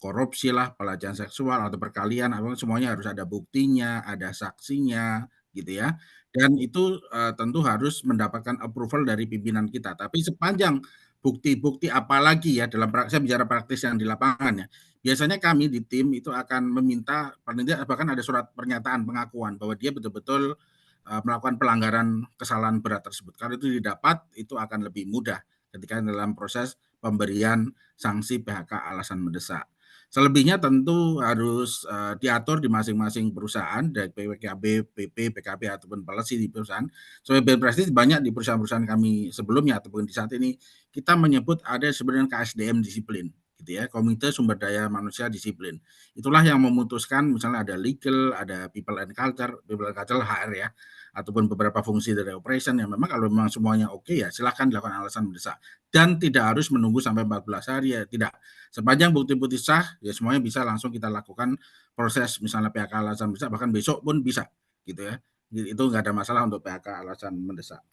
korupsi lah, pelecehan seksual atau perkalian, semuanya harus ada buktinya, ada saksinya, gitu ya. Dan itu tentu harus mendapatkan approval dari pimpinan kita. Tapi sepanjang bukti-bukti apalagi ya dalam saya bicara praktis yang di lapangan ya. Biasanya kami di tim itu akan meminta paling tidak bahkan ada surat pernyataan pengakuan bahwa dia betul-betul melakukan pelanggaran kesalahan berat tersebut. Kalau itu didapat itu akan lebih mudah ketika dalam proses pemberian sanksi PHK alasan mendesak. Selebihnya tentu harus diatur di masing-masing perusahaan, dari PKB, PP, PKB ataupun policy di perusahaan. Sebagai praktis banyak di perusahaan-perusahaan kami sebelumnya ataupun di saat ini kita menyebut ada sebenarnya KSDM disiplin, gitu ya, Komite Sumber Daya Manusia Disiplin. Itulah yang memutuskan misalnya ada legal, ada people and culture HR ya, ataupun beberapa fungsi dari operation yang memang kalau memang semuanya oke ya silahkan dilakukan alasan mendesak dan tidak harus menunggu sampai 14 hari ya tidak. Sepanjang bukti-bukti sah, ya semuanya bisa langsung kita lakukan proses misalnya PHK alasan mendesak, bahkan besok pun bisa, gitu ya. Itu nggak ada masalah untuk PHK alasan mendesak.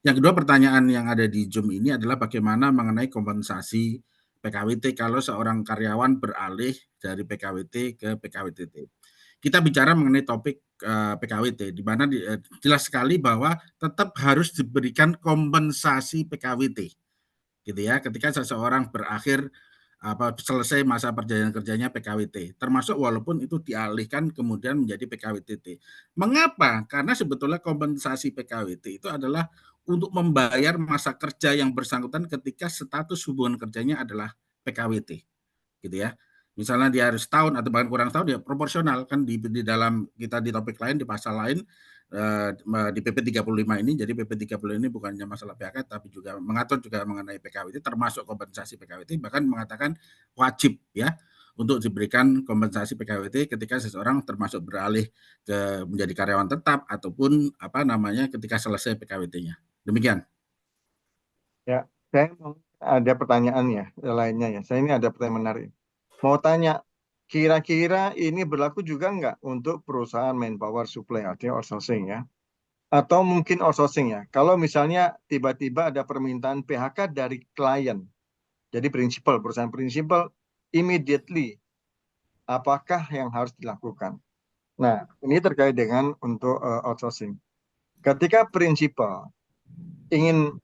Yang kedua pertanyaan yang ada di Zoom ini adalah bagaimana mengenai kompensasi PKWT kalau seorang karyawan beralih dari PKWT ke PKWTT. Kita bicara mengenai topik PKWT, di mana jelas sekali bahwa tetap harus diberikan kompensasi PKWT, gitu ya, ketika seseorang berakhir selesai masa perjanjian kerjanya PKWT, termasuk walaupun itu dialihkan kemudian menjadi PKWTT. Mengapa? Karena sebetulnya kompensasi PKWT itu adalah untuk membayar masa kerja yang bersangkutan ketika status hubungan kerjanya adalah PKWT, gitu ya. Misalnya dia harus tahun atau bahkan kurang tahun, ya proporsional kan di dalam kita di topik lain, di pasal lain di PP 35 ini. Jadi PP 30 ini bukannya masalah PHK tapi juga mengatur juga mengenai PKWT termasuk kompensasi PKWT, bahkan mengatakan wajib ya untuk diberikan kompensasi PKWT ketika seseorang termasuk beralih ke menjadi karyawan tetap ataupun ketika selesai PKWT-nya. Demikian. ya, saya ada pertanyaan ya lainnya ya. Saya ini ada pertanyaan menarik. Mau tanya, kira-kira ini berlaku juga nggak untuk perusahaan manpower supply, artinya outsourcing ya? Atau mungkin outsourcing ya? Kalau misalnya tiba-tiba ada permintaan PHK dari klien, jadi prinsipal, perusahaan prinsipal, immediately, apakah yang harus dilakukan? Nah, ini terkait dengan untuk outsourcing. Ketika prinsipal ingin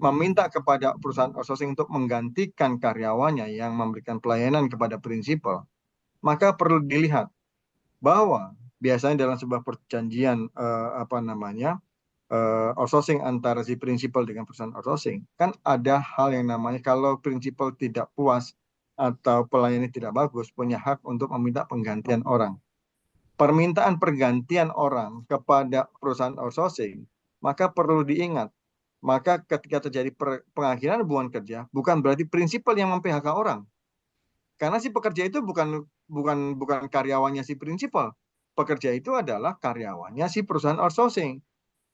meminta kepada perusahaan outsourcing untuk menggantikan karyawannya yang memberikan pelayanan kepada prinsipal, maka perlu dilihat bahwa biasanya dalam sebuah perjanjian outsourcing antara si prinsipal dengan perusahaan outsourcing, kan ada hal yang namanya kalau prinsipal tidak puas atau pelayanannya tidak bagus, punya hak untuk meminta penggantian orang. Permintaan pergantian orang kepada perusahaan outsourcing, maka perlu diingat, maka ketika terjadi pengakhiran hubungan kerja, bukan berarti prinsipal yang mem-PHK orang. Karena si pekerja itu bukan karyawannya si prinsipal. Pekerja itu adalah karyawannya si perusahaan outsourcing.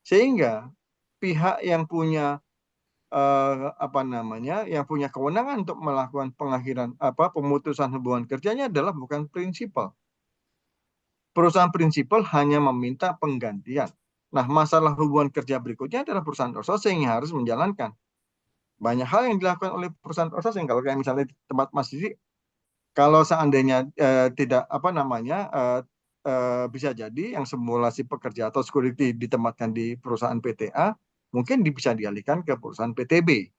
Sehingga pihak yang punya yang punya kewenangan untuk melakukan pemutusan hubungan kerjanya adalah bukan prinsipal. Perusahaan prinsipal hanya meminta penggantian. Nah, masalah hubungan kerja berikutnya adalah perusahaan outsourcing yang harus menjalankan. Banyak hal yang dilakukan oleh perusahaan outsourcing. Kalau kayak misalnya di tempat Mas Didi, kalau seandainya tidak bisa jadi yang semula si pekerja atau security ditempatkan di perusahaan PTA, mungkin bisa dialihkan ke perusahaan PTB.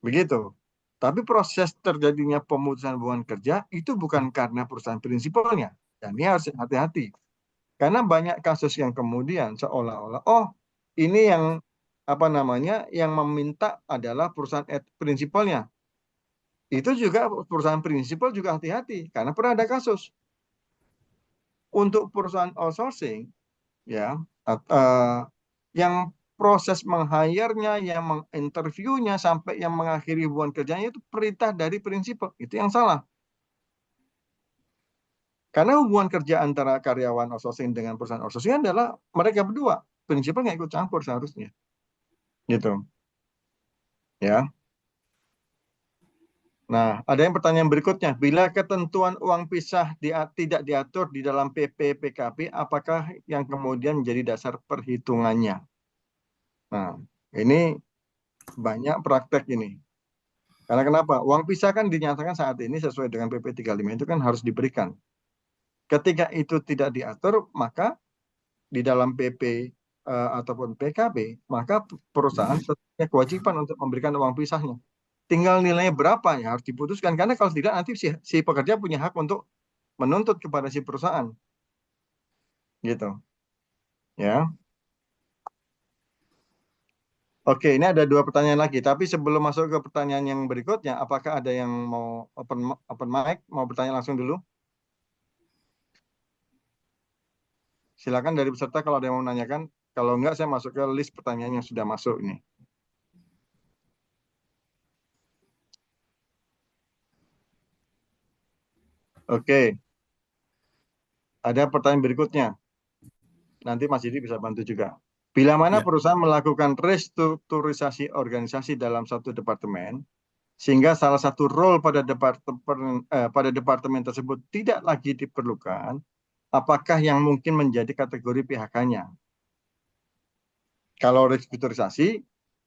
Begitu. Tapi proses terjadinya pemutusan hubungan kerja itu bukan karena perusahaan prinsipalnya. Dan ini harus hati-hati. Karena banyak kasus yang kemudian seolah-olah, oh ini yang yang meminta adalah perusahaan prinsipalnya. Itu juga perusahaan prinsipal juga hati-hati karena pernah ada kasus. Untuk perusahaan outsourcing, ya, yang proses meng-hire-nya, yang menginterviewnya sampai yang mengakhiri hubungan kerjanya itu perintah dari prinsipal. Itu yang salah. Karena hubungan kerja antara karyawan outsourcing dengan perusahaan outsourcing adalah mereka berdua. Prinsipal nggak ikut campur seharusnya. Gitu. Ya. Nah, ada yang pertanyaan berikutnya. Bila ketentuan uang pisah tidak diatur di dalam PP PKP, apakah yang kemudian menjadi dasar perhitungannya? Nah, ini banyak praktek ini. Karena kenapa? Uang pisah kan dinyatakan saat ini sesuai dengan PP 35 itu kan harus diberikan. Ketika itu tidak diatur, maka di dalam PP ataupun PKB, maka perusahaan punya kewajiban untuk memberikan uang pisahnya. Tinggal nilainya berapa ya harus diputuskan. Karena kalau tidak nanti si pekerja punya hak untuk menuntut kepada si perusahaan. Gitu. Ya. Oke, ini ada 2 pertanyaan lagi. Tapi sebelum masuk ke pertanyaan yang berikutnya, apakah ada yang mau open mic, mau bertanya langsung dulu? Silakan dari peserta kalau ada yang mau menanyakan. Kalau enggak, saya masuk ke list pertanyaan yang sudah masuk ini. Oke. Ada pertanyaan berikutnya. Nanti Mas Didi bisa bantu juga. Bila mana perusahaan melakukan restrukturisasi organisasi dalam satu departemen, sehingga salah satu role pada departemen tersebut tidak lagi diperlukan, apakah yang mungkin menjadi kategori PHK-nya? Kalau restrukturisasi,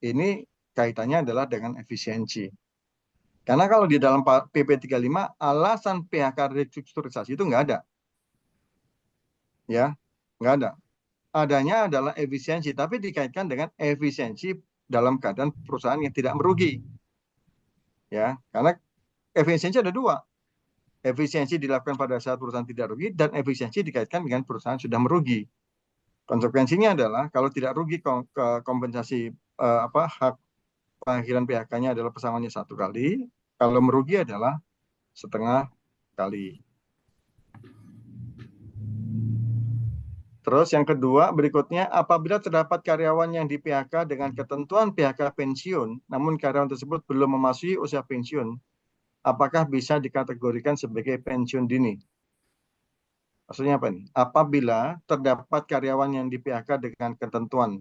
ini kaitannya adalah dengan efisiensi. Karena kalau di dalam PP 35, alasan PHK restrukturisasi itu nggak ada. Ya, nggak ada. Adanya adalah efisiensi, tapi dikaitkan dengan efisiensi dalam keadaan perusahaan yang tidak merugi. Ya, karena efisiensi ada 2. Efisiensi dilakukan pada saat perusahaan tidak rugi dan efisiensi dikaitkan dengan perusahaan sudah merugi. Konsekuensinya adalah kalau tidak rugi kompensasi hak pengakhiran PHK-nya adalah pesangonnya 1 kali, kalau merugi adalah setengah kali. Terus yang kedua berikutnya, apabila terdapat karyawan yang di PHK dengan ketentuan PHK pensiun, namun karyawan tersebut belum memasuki usia pensiun, apakah bisa dikategorikan sebagai pensiun dini? Maksudnya apa nih? Apabila terdapat karyawan yang di PHK dengan ketentuan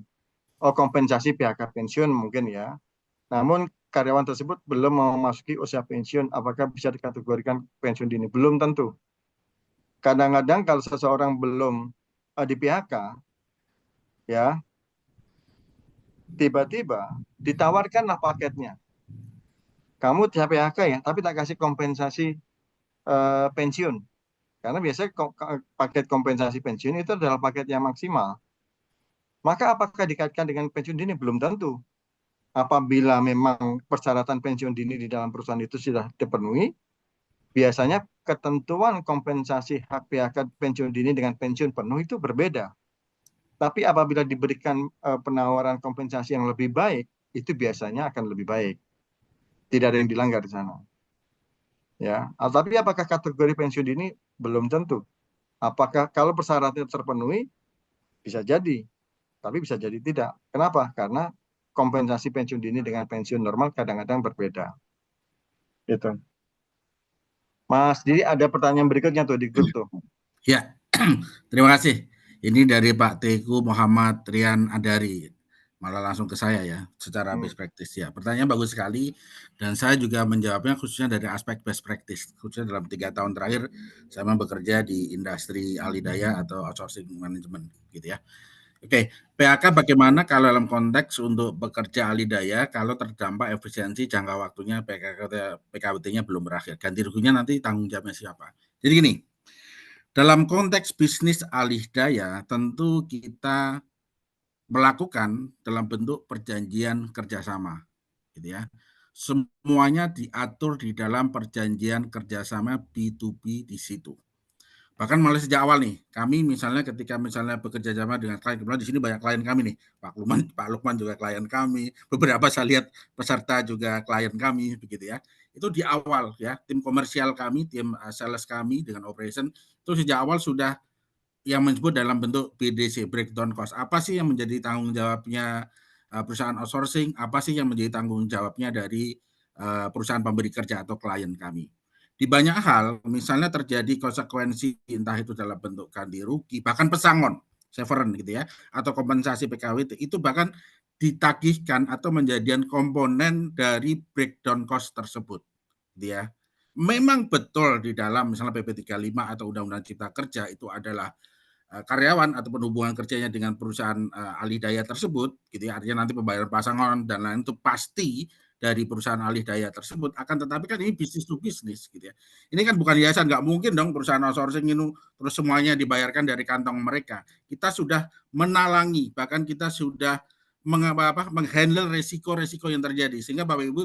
kompensasi PHK pensiun mungkin ya, namun karyawan tersebut belum memasuki usia pensiun, apakah bisa dikategorikan pensiun dini? Belum tentu. Kadang-kadang kalau seseorang belum di PHK, ya, tiba-tiba ditawarkanlah paketnya. Kamu di PHK ya, tapi tak kasih kompensasi pensiun. Karena biasanya paket kompensasi pensiun itu adalah paket yang maksimal. Maka apakah dikaitkan dengan pensiun dini? Belum tentu. Apabila memang persyaratan pensiun dini di dalam perusahaan itu sudah dipenuhi, biasanya ketentuan kompensasi hak PHK pensiun dini dengan pensiun penuh itu berbeda. Tapi apabila diberikan penawaran kompensasi yang lebih baik, itu biasanya akan lebih baik. Tidak ada yang dilanggar di sana. Ya, tapi apakah kategori pensiun dini? Belum tentu. Apakah kalau persyaratan terpenuhi? Bisa jadi, tapi bisa jadi tidak. Kenapa? Karena kompensasi pensiun dini dengan pensiun normal kadang-kadang berbeda. Gitu. Mas Didi, ada pertanyaan berikutnya tuh di grup tuh. Ya, terima kasih. Ini dari Pak Teguh Muhammad Rian Adari. malah langsung ke saya ya, secara Hmm. best practice ya. Pertanyaan bagus sekali, dan saya juga menjawabnya khususnya dari aspek best practice. Khususnya dalam 3 tahun terakhir, saya memang bekerja di industri alidaya atau outsourcing management, gitu ya. Oke, PHK bagaimana kalau dalam konteks untuk bekerja alidaya, kalau terdampak efisiensi jangka waktunya PKWT-nya belum berakhir. Ganti ruginya nanti tanggung jawabnya siapa? Jadi gini, dalam konteks bisnis alidaya, tentu kita melakukan dalam bentuk perjanjian kerjasama, gitu ya. Semuanya diatur di dalam perjanjian kerjasama B2B di situ. Bahkan mulai sejak awal nih, kami misalnya ketika misalnya bekerja sama dengan klien, kebetulan di sini banyak klien kami nih, Pak Lukman juga klien kami, beberapa saya lihat peserta juga klien kami, begitu ya. Itu di awal ya, tim komersial kami, tim sales kami dengan operation, itu sejak awal sudah yang menyebut dalam bentuk BDC, breakdown cost. Apa sih yang menjadi tanggung jawabnya perusahaan outsourcing, apa sih yang menjadi tanggung jawabnya dari perusahaan pemberi kerja atau klien kami. Di banyak hal, misalnya terjadi konsekuensi, entah itu dalam bentuk ganti rugi, bahkan pesangon, severance gitu ya, atau kompensasi PKWT, itu bahkan ditagihkan atau menjadikan komponen dari breakdown cost tersebut. Gitu ya. Memang betul di dalam misalnya PP 35 atau Undang-Undang Cipta Kerja itu adalah karyawan ataupun hubungan kerjanya dengan perusahaan alih daya tersebut, gitu ya, artinya nanti pembayaran pasangan dan lain itu pasti dari perusahaan alih daya tersebut. Akan tetapi kan ini bisnis to bisnis, gitu ya. Ini kan bukan yayasan, nggak mungkin dong perusahaan outsourcing ini terus semuanya dibayarkan dari kantong mereka. Kita sudah menalangi, bahkan kita sudah menghandle resiko-resiko yang terjadi, sehingga Bapak Ibu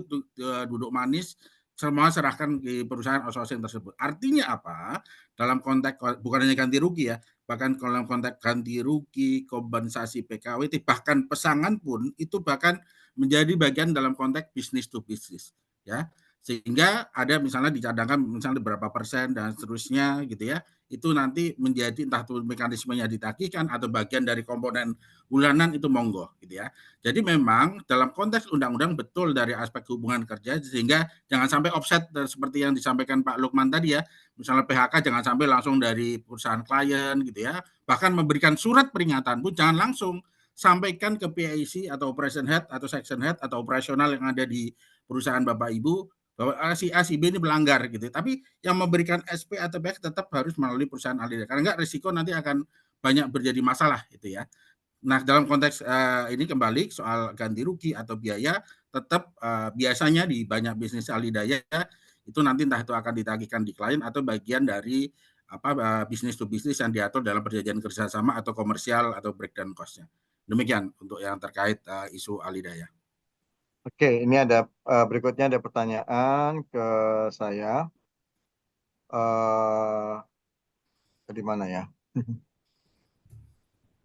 duduk manis semua serahkan ke perusahaan outsourcing tersebut. Artinya apa? Dalam konteks bukan hanya ganti rugi ya, bahkan kalau konteks ganti rugi, kompensasi PKWT, bahkan pesangon pun itu bahkan menjadi bagian dalam konteks bisnis to bisnis, ya. Sehingga ada misalnya dicadangkan misalnya berapa persen dan seterusnya gitu ya. Itu nanti menjadi entah itu mekanismenya ditagihkan atau bagian dari komponen bulanan itu monggo gitu ya. Jadi memang dalam konteks undang-undang betul dari aspek hubungan kerja sehingga jangan sampai offset seperti yang disampaikan Pak Lukman tadi ya. Misalnya PHK jangan sampai langsung dari perusahaan klien gitu ya. Bahkan memberikan surat peringatan pun jangan langsung, sampaikan ke PIC atau operation head atau section head atau operasional yang ada di perusahaan Bapak Ibu bahwa si A, si B ini melanggar gitu. Tapi yang memberikan SP atau PHK tetap harus melalui perusahaan alih daya. Karena enggak risiko nanti akan banyak berjadi masalah gitu ya. Nah, dalam konteks ini kembali soal ganti rugi atau biaya, tetap biasanya di banyak bisnis alih daya itu nanti entah itu akan ditagihkan di klien atau bagian dari bisnis to bisnis yang diatur dalam perjanjian kerjasama atau komersial atau breakdown cost-nya. Demikian untuk yang terkait isu alih daya. Oke, ini ada berikutnya ada pertanyaan ke saya. Di mana ya?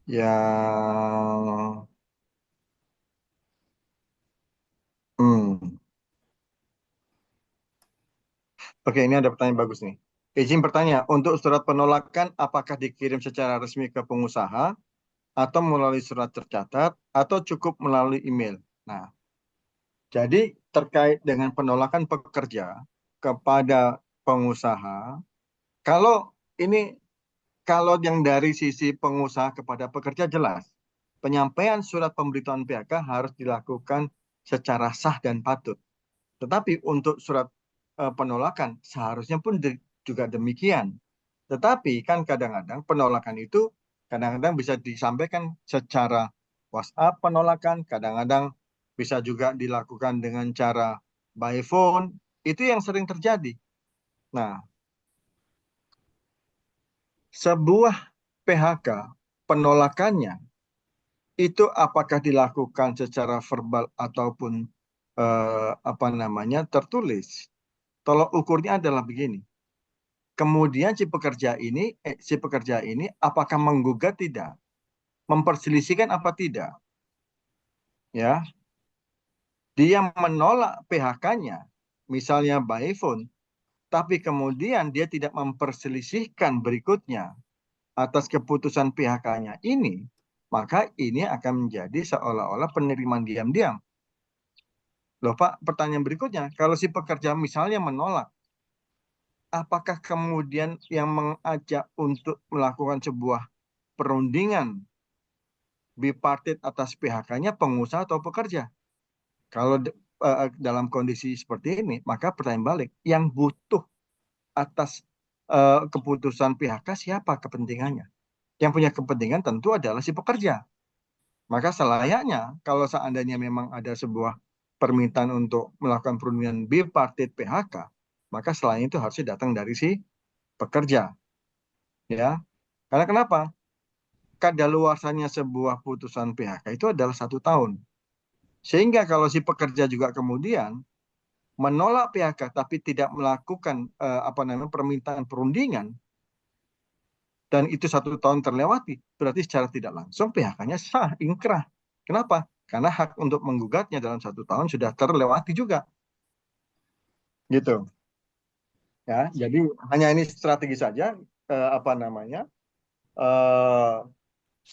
Yang Oke, ini ada pertanyaan bagus nih. Izin bertanya, untuk surat penolakan apakah dikirim secara resmi ke pengusaha atau melalui surat tercatat atau cukup melalui email? Nah, jadi terkait dengan penolakan pekerja kepada pengusaha, kalau yang dari sisi pengusaha kepada pekerja jelas, penyampaian surat pemberitahuan PHK harus dilakukan secara sah dan patut. Tetapi untuk surat penolakan seharusnya pun juga demikian. Tetapi kan kadang-kadang penolakan itu kadang-kadang bisa disampaikan secara WhatsApp penolakan, kadang-kadang bisa juga dilakukan dengan cara by phone. Itu yang sering terjadi. Nah, sebuah PHK penolakannya itu apakah dilakukan secara verbal ataupun tertulis. Tolok ukurnya adalah begini. Kemudian si pekerja ini apakah menggugat tidak? Memperselisihkan apa tidak? Ya. Dia menolak PHK-nya, misalnya by phone, tapi kemudian dia tidak memperselisihkan berikutnya atas keputusan PHK-nya ini, maka ini akan menjadi seolah-olah penerimaan diam-diam. Loh Pak, pertanyaan berikutnya, kalau si pekerja misalnya menolak, apakah kemudian yang mengajak untuk melakukan sebuah perundingan bipartit atas PHK-nya pengusaha atau pekerja. Kalau dalam kondisi seperti ini, maka pertanyaan balik, yang butuh atas keputusan PHK siapa kepentingannya? Yang punya kepentingan tentu adalah si pekerja. Maka selayaknya kalau seandainya memang ada sebuah permintaan untuk melakukan perundingan bipartit PHK, maka selayaknya itu harusnya datang dari si pekerja. Ya, karena kenapa? Kadaluarsanya sebuah putusan PHK itu adalah 1 tahun. Sehingga kalau si pekerja juga kemudian menolak PHK tapi tidak melakukan permintaan perundingan dan itu 1 tahun terlewati, berarti secara tidak langsung PHK-nya sah, inkrah. Kenapa? Karena hak untuk menggugatnya dalam 1 tahun sudah terlewati juga. Gitu. Ya, jadi hanya ini strategi saja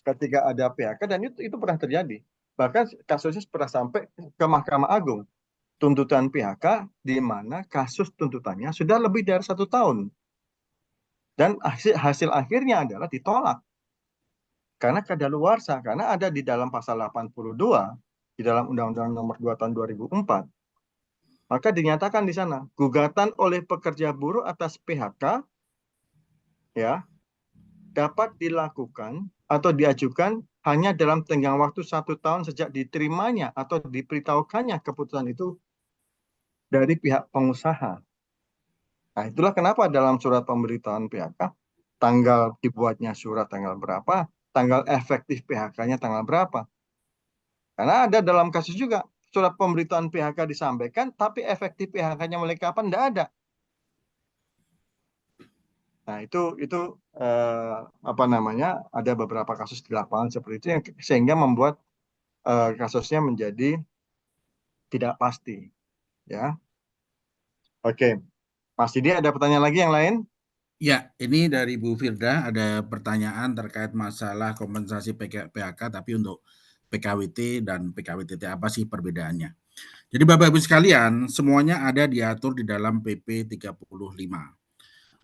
ketika ada PHK dan itu pernah terjadi. Bahkan kasusnya pernah sampai ke Mahkamah Agung. Tuntutan PHK di mana kasus tuntutannya sudah lebih dari 1 tahun. Dan hasil akhirnya adalah ditolak. Karena kadaluarsa, karena ada di dalam pasal 82, di dalam Undang-Undang Nomor 2 Tahun 2004, maka dinyatakan di sana, gugatan oleh pekerja buruh atas PHK ya dapat dilakukan atau diajukan hanya dalam tenggang waktu 1 tahun sejak diterimanya atau diberitahukannya keputusan itu dari pihak pengusaha. Nah, itulah kenapa dalam surat pemberitahuan PHK, tanggal dibuatnya surat tanggal berapa, tanggal efektif PHK-nya tanggal berapa. Karena ada dalam kasus juga, surat pemberitahuan PHK disampaikan, tapi efektif PHK-nya mulai kapan, tidak ada. Nah, itu ada beberapa kasus di lapangan seperti itu yang sehingga membuat kasusnya menjadi tidak pasti, ya. Oke, Mas Didi ada pertanyaan lagi yang lain? Ya, ini dari Bu Firda ada pertanyaan terkait masalah kompensasi PHK tapi untuk PKWT dan PKWTT apa sih perbedaannya? Jadi Bapak Ibu sekalian, semuanya ada diatur di dalam PP 35.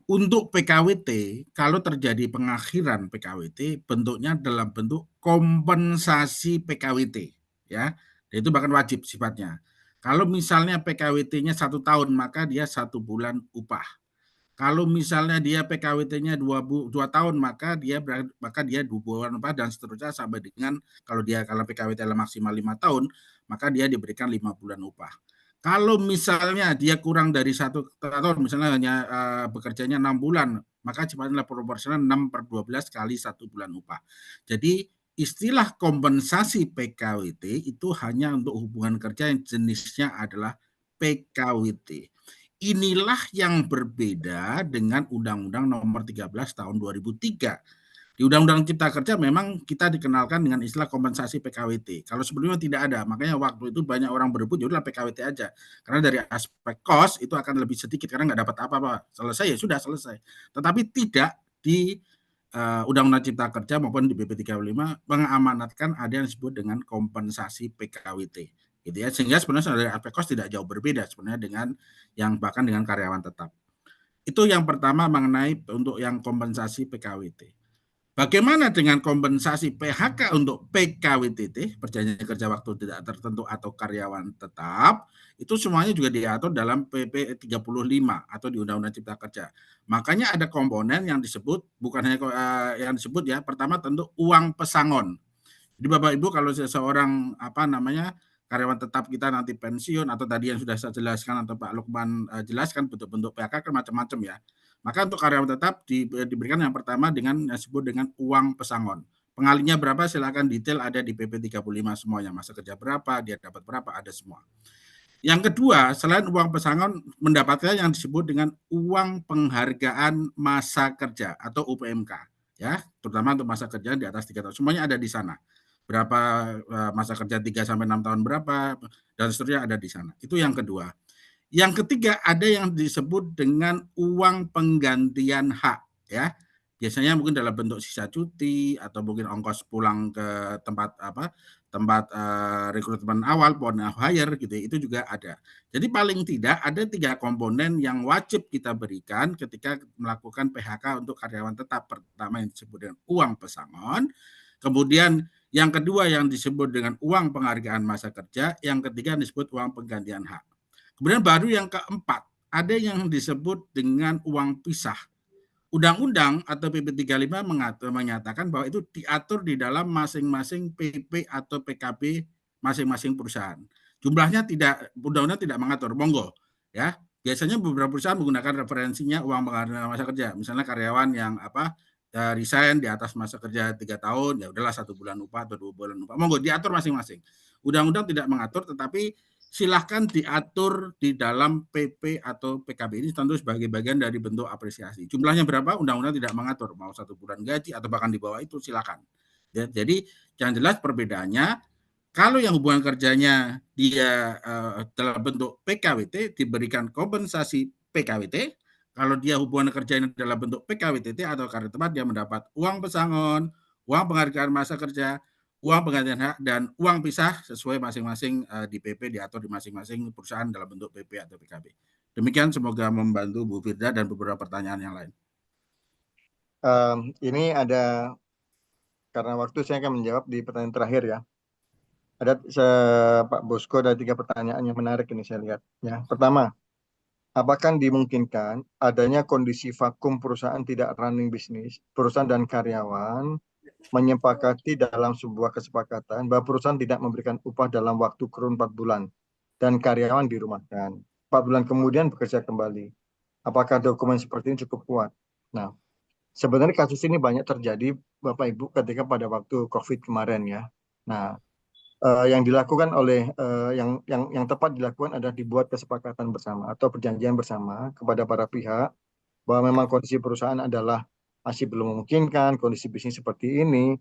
Untuk PKWT, kalau terjadi pengakhiran PKWT, bentuknya dalam bentuk kompensasi PKWT, ya. Itu bahkan wajib sifatnya. Kalau misalnya PKWT-nya 1 tahun, maka dia 1 bulan upah. Kalau misalnya dia PKWT-nya 2 tahun, maka dia 2 bulan upah dan seterusnya sampai dengan kalau PKWT maksimal 5 tahun, maka dia diberikan 5 bulan upah. Kalau misalnya dia kurang dari 1 tahun, misalnya hanya bekerjanya 6 bulan, maka sifatnya proporsional 6/12 kali 1 bulan upah. Jadi istilah kompensasi PKWT itu hanya untuk hubungan kerja yang jenisnya adalah PKWT. Inilah yang berbeda dengan Undang-Undang Nomor 13 Tahun 2003. Di Undang-Undang Cipta Kerja memang kita dikenalkan dengan istilah kompensasi PKWT. Kalau sebelumnya tidak ada, makanya waktu itu banyak orang berebut, ya udah PKWT aja. Karena dari aspek cost itu akan lebih sedikit karena nggak dapat apa-apa. Selesai ya sudah selesai. Tetapi tidak di Undang-Undang Cipta Kerja maupun di PP 35 mengamanatkan ada yang disebut dengan kompensasi PKWT. Gitu ya. Sehingga sebenarnya dari aspek cost tidak jauh berbeda sebenarnya dengan yang bahkan dengan karyawan tetap. Itu yang pertama mengenai untuk yang kompensasi PKWT. Bagaimana dengan kompensasi PHK untuk PKWTT, perjanjian kerja waktu tidak tertentu atau karyawan tetap, itu semuanya juga diatur dalam PP 35 atau di Undang-Undang Cipta Kerja. Makanya ada komponen yang disebut, bukan hanya yang disebut ya, pertama tentu uang pesangon. Jadi Bapak Ibu kalau seseorang karyawan tetap kita nanti pensiun atau tadi yang sudah saya jelaskan atau Pak Lukman jelaskan bentuk-bentuk PHK kan macam-macam ya. Maka untuk karyawan tetap diberikan yang pertama dengan yang disebut dengan uang pesangon. Pengalinya berapa silakan detail ada di PP 35 semuanya. Masa kerja berapa, dia dapat berapa, ada semua. Yang kedua, selain uang pesangon mendapatkan yang disebut dengan uang penghargaan masa kerja atau UPMK ya, terutama untuk masa kerja di atas 3 tahun. Semuanya ada di sana. Berapa masa kerja 3 sampai 6 tahun berapa dan seterusnya ada di sana. Itu yang kedua. Yang ketiga ada yang disebut dengan uang penggantian hak ya. Biasanya mungkin dalam bentuk sisa cuti atau mungkin ongkos pulang ke tempat rekrutmen awal, point of hire gitu. Itu juga ada. Jadi paling tidak ada 3 komponen yang wajib kita berikan ketika melakukan PHK untuk karyawan tetap. Pertama yang disebut dengan uang pesangon, Kemudian yang kedua yang disebut dengan uang penghargaan masa kerja, yang ketiga yang disebut uang penggantian hak. Kemudian baru yang keempat, ada yang disebut dengan uang pisah. Undang-undang atau PP 35 menyatakan bahwa itu diatur di dalam masing-masing PP atau PKB masing-masing perusahaan. Jumlahnya tidak, undang-undang tidak mengatur, monggo ya. Biasanya beberapa perusahaan menggunakan referensinya uang penghargaan masa kerja. Misalnya karyawan yang resign di atas masa kerja 3 tahun, ya udahlah 1 bulan upah atau 2 bulan upah. Monggo diatur masing-masing. Undang-undang tidak mengatur, tetapi silahkan diatur di dalam PP atau PKB ini tentu sebagai bagian dari bentuk apresiasi. Jumlahnya berapa? Undang-undang tidak mengatur. Mau 1 bulan gaji atau bahkan di bawah itu silakan. Ya, jadi yang jelas perbedaannya, kalau yang hubungan kerjanya dia dalam bentuk PKWT diberikan kompensasi PKWT. Kalau dia hubungan kerjanya dalam bentuk PKWTT atau karya tempat, dia mendapat uang pesangon, uang penghargaan masa kerja, uang penggantian hak, dan uang pisah sesuai masing-masing di PP diatur di masing-masing perusahaan dalam bentuk PP atau PKB. Demikian, semoga membantu Bu Firda dan beberapa pertanyaan yang lain. Ini ada, karena waktu saya akan menjawab di pertanyaan terakhir ya. Ada Pak Bosko, ada 3 pertanyaan yang menarik ini saya lihat. Ya, pertama, apakah dimungkinkan adanya kondisi vakum perusahaan tidak running bisnis, perusahaan dan karyawan menyepakati dalam sebuah kesepakatan bahwa perusahaan tidak memberikan upah dalam waktu kurun 4 bulan dan karyawan dirumahkan. 4 bulan kemudian bekerja kembali. Apakah dokumen seperti ini cukup kuat? Nah, sebenarnya kasus ini banyak terjadi Bapak Ibu ketika pada waktu COVID kemarin ya. Nah, yang dilakukan oleh yang tepat dilakukan adalah dibuat kesepakatan bersama atau perjanjian bersama kepada para pihak bahwa memang kondisi perusahaan adalah masih belum memungkinkan, kondisi bisnis seperti ini,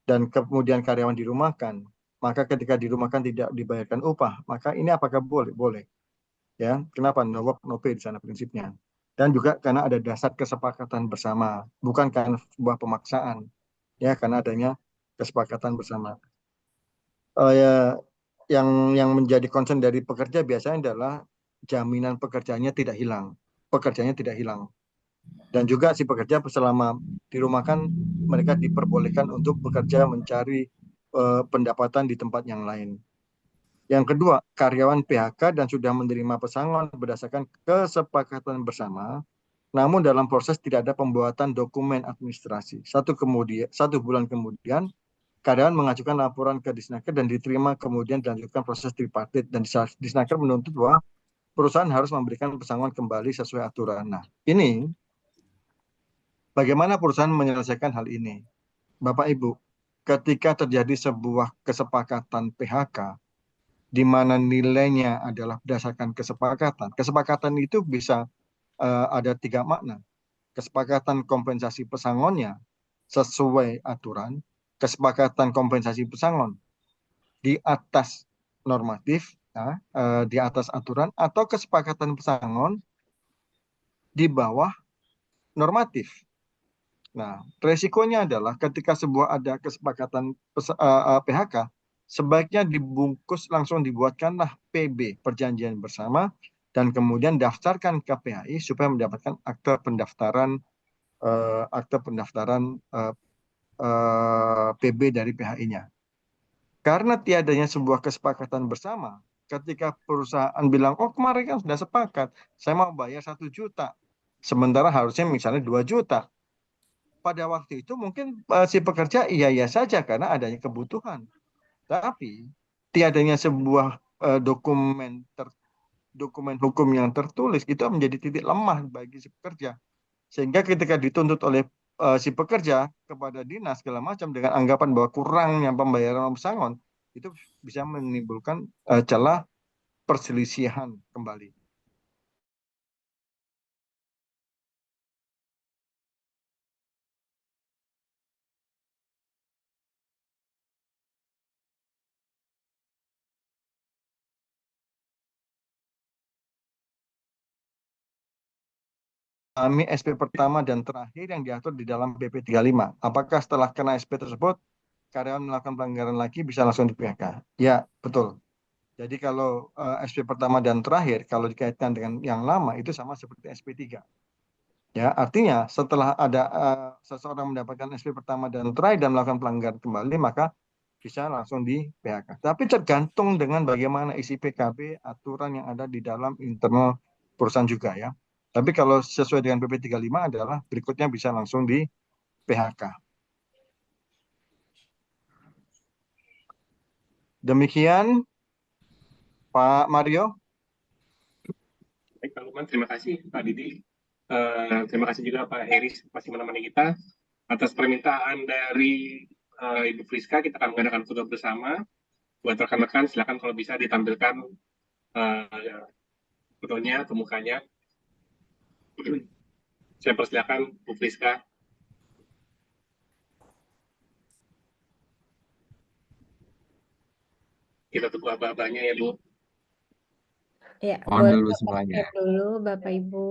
dan kemudian karyawan dirumahkan. Maka ketika dirumahkan tidak dibayarkan upah, maka ini apakah boleh? Boleh. Ya, kenapa? No work, no pay di sana prinsipnya. Dan juga karena ada dasar kesepakatan bersama, bukan karena sebuah pemaksaan. Ya, karena adanya kesepakatan bersama. Ya, yang menjadi concern dari pekerja biasanya adalah jaminan pekerjaannya tidak hilang. Pekerjaannya tidak hilang. Dan juga si pekerja selama dirumahkan, mereka diperbolehkan untuk bekerja mencari pendapatan di tempat yang lain. Yang kedua, karyawan PHK dan sudah menerima pesangon berdasarkan kesepakatan bersama, namun dalam proses tidak ada pembuatan dokumen administrasi. 1 bulan kemudian, karyawan mengajukan laporan ke Disnaker dan diterima, kemudian dilanjutkan proses tripartit, dan Disnaker menuntut bahwa perusahaan harus memberikan pesangon kembali sesuai aturan. Nah, ini bagaimana perusahaan menyelesaikan hal ini? Bapak Ibu, ketika terjadi sebuah kesepakatan PHK, di mana nilainya adalah berdasarkan kesepakatan. Kesepakatan itu bisa ada 3 makna. Kesepakatan kompensasi pesangonnya sesuai aturan, kesepakatan kompensasi pesangon di atas normatif, ya, di atas aturan, atau kesepakatan pesangon di bawah normatif. Nah, resikonya adalah ketika ada kesepakatan PHK, sebaiknya dibungkus langsung dibuatkanlah PB, perjanjian bersama, dan kemudian daftarkan ke KPAI supaya mendapatkan akte pendaftaran PB dari PHI-nya. Karena tiadanya sebuah kesepakatan bersama, ketika perusahaan bilang, oh kemarin kan sudah sepakat, saya mau bayar 1 juta, sementara harusnya misalnya 2 juta. Pada waktu itu mungkin si pekerja iya saja karena adanya kebutuhan. Tapi tiadanya sebuah dokumen hukum yang tertulis itu menjadi titik lemah bagi si pekerja. Sehingga ketika dituntut oleh si pekerja kepada dinas segala macam dengan anggapan bahwa kurangnya pembayaran pesangon, itu bisa menimbulkan celah perselisihan kembali. Kami SP pertama dan terakhir yang diatur di dalam PP 35. Apakah setelah kena SP tersebut, karyawan melakukan pelanggaran lagi bisa langsung di PHK? Ya, betul. Jadi kalau SP pertama dan terakhir, kalau dikaitkan dengan yang lama, itu sama seperti SP 3. Ya, artinya setelah ada seseorang mendapatkan SP pertama dan try dan melakukan pelanggaran kembali, maka bisa langsung di PHK. Tapi tergantung dengan bagaimana isi PKB, aturan yang ada di dalam internal perusahaan juga ya. Tapi kalau sesuai dengan PP 35 adalah berikutnya bisa langsung di PHK. Demikian Pak Mario. Baik, Pak Lukman, terima kasih Pak Didi. Terima kasih juga Pak Heris masih menemani kita. Atas permintaan dari Ibu Friska, kita akan mengadakan foto bersama. Buat rekan-rekan, silakan kalau bisa ditampilkan fotonya atau mukanya. Saya persilakan Bu Friska. Kita tunggu aba-abanya ya Bu. Ya, On boleh dulu Bapak semuanya. share dulu, Bapak Ibu.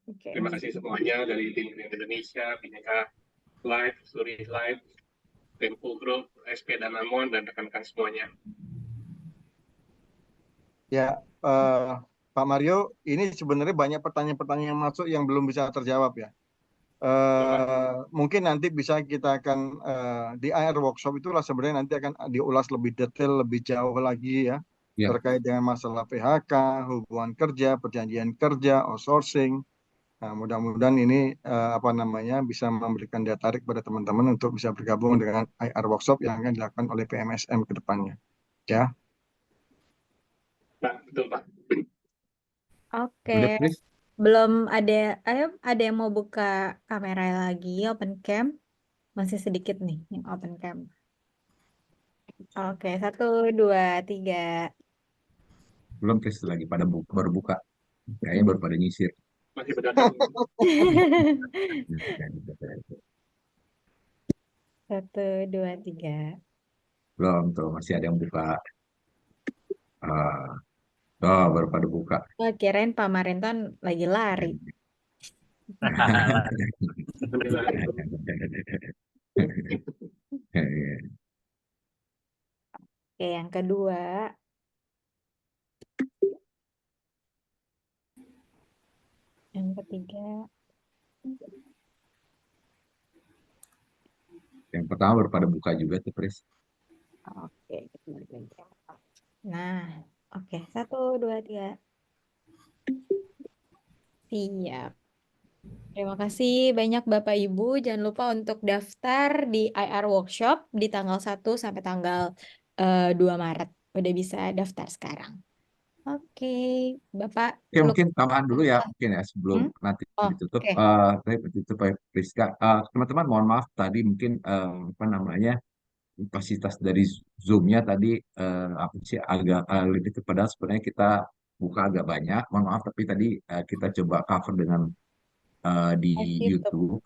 Oke. Terima kasih semuanya dari tim Green Indonesia, Bhinneka Live, Suri Live, Tempo Group, SP dan Amon, dan rekan-rekan semuanya. Ya, Pak Mario, ini sebenarnya banyak pertanyaan-pertanyaan yang masuk yang belum bisa terjawab ya. Mungkin nanti bisa kita akan di IR workshop itulah sebenarnya nanti akan diulas lebih detail, lebih jauh lagi ya, Ya. terkait dengan masalah PHK, hubungan kerja, perjanjian kerja, outsourcing. Nah, mudah-mudahan ini bisa memberikan daya tarik pada teman-teman untuk bisa bergabung dengan IR workshop yang akan dilakukan oleh PMSM ke depannya. Ya. Pak, betul Pak. Oke. Udah, Pris? Belum ada, ada yang mau buka kamera lagi, open cam. Masih sedikit nih yang open cam. Oke, 1, 2, 3. Belum, Pris, lagi pada baru buka. Kayaknya baru pada nyisir. Masih berdatang. 1, 2, 3. Belum tuh, masih ada yang buka. Oh, baru pada buka. Oh, kirain Pak Marinton lagi lari. Oke, yang kedua. Yang ketiga. Yang pertama baru pada buka juga tuh, Pris. Oke, kita balik lagi. Nah, oke, 1, 2, 3. Siap. Terima kasih banyak Bapak Ibu. Jangan lupa untuk daftar di IR Workshop di tanggal 1 sampai tanggal 2 Maret. Udah bisa daftar sekarang. Oke, Bapak. Oke, mungkin tambahan dulu ya, mungkin ya sebelum nanti Oh, ditutup. oke. Saya ditutup Pak Priska. Teman-teman, mohon maaf tadi mungkin kapasitas dari Zoom-nya tadi agak limited, padahal sebenarnya kita buka agak banyak. Mohon maaf, tapi tadi kita coba cover dengan di YouTube.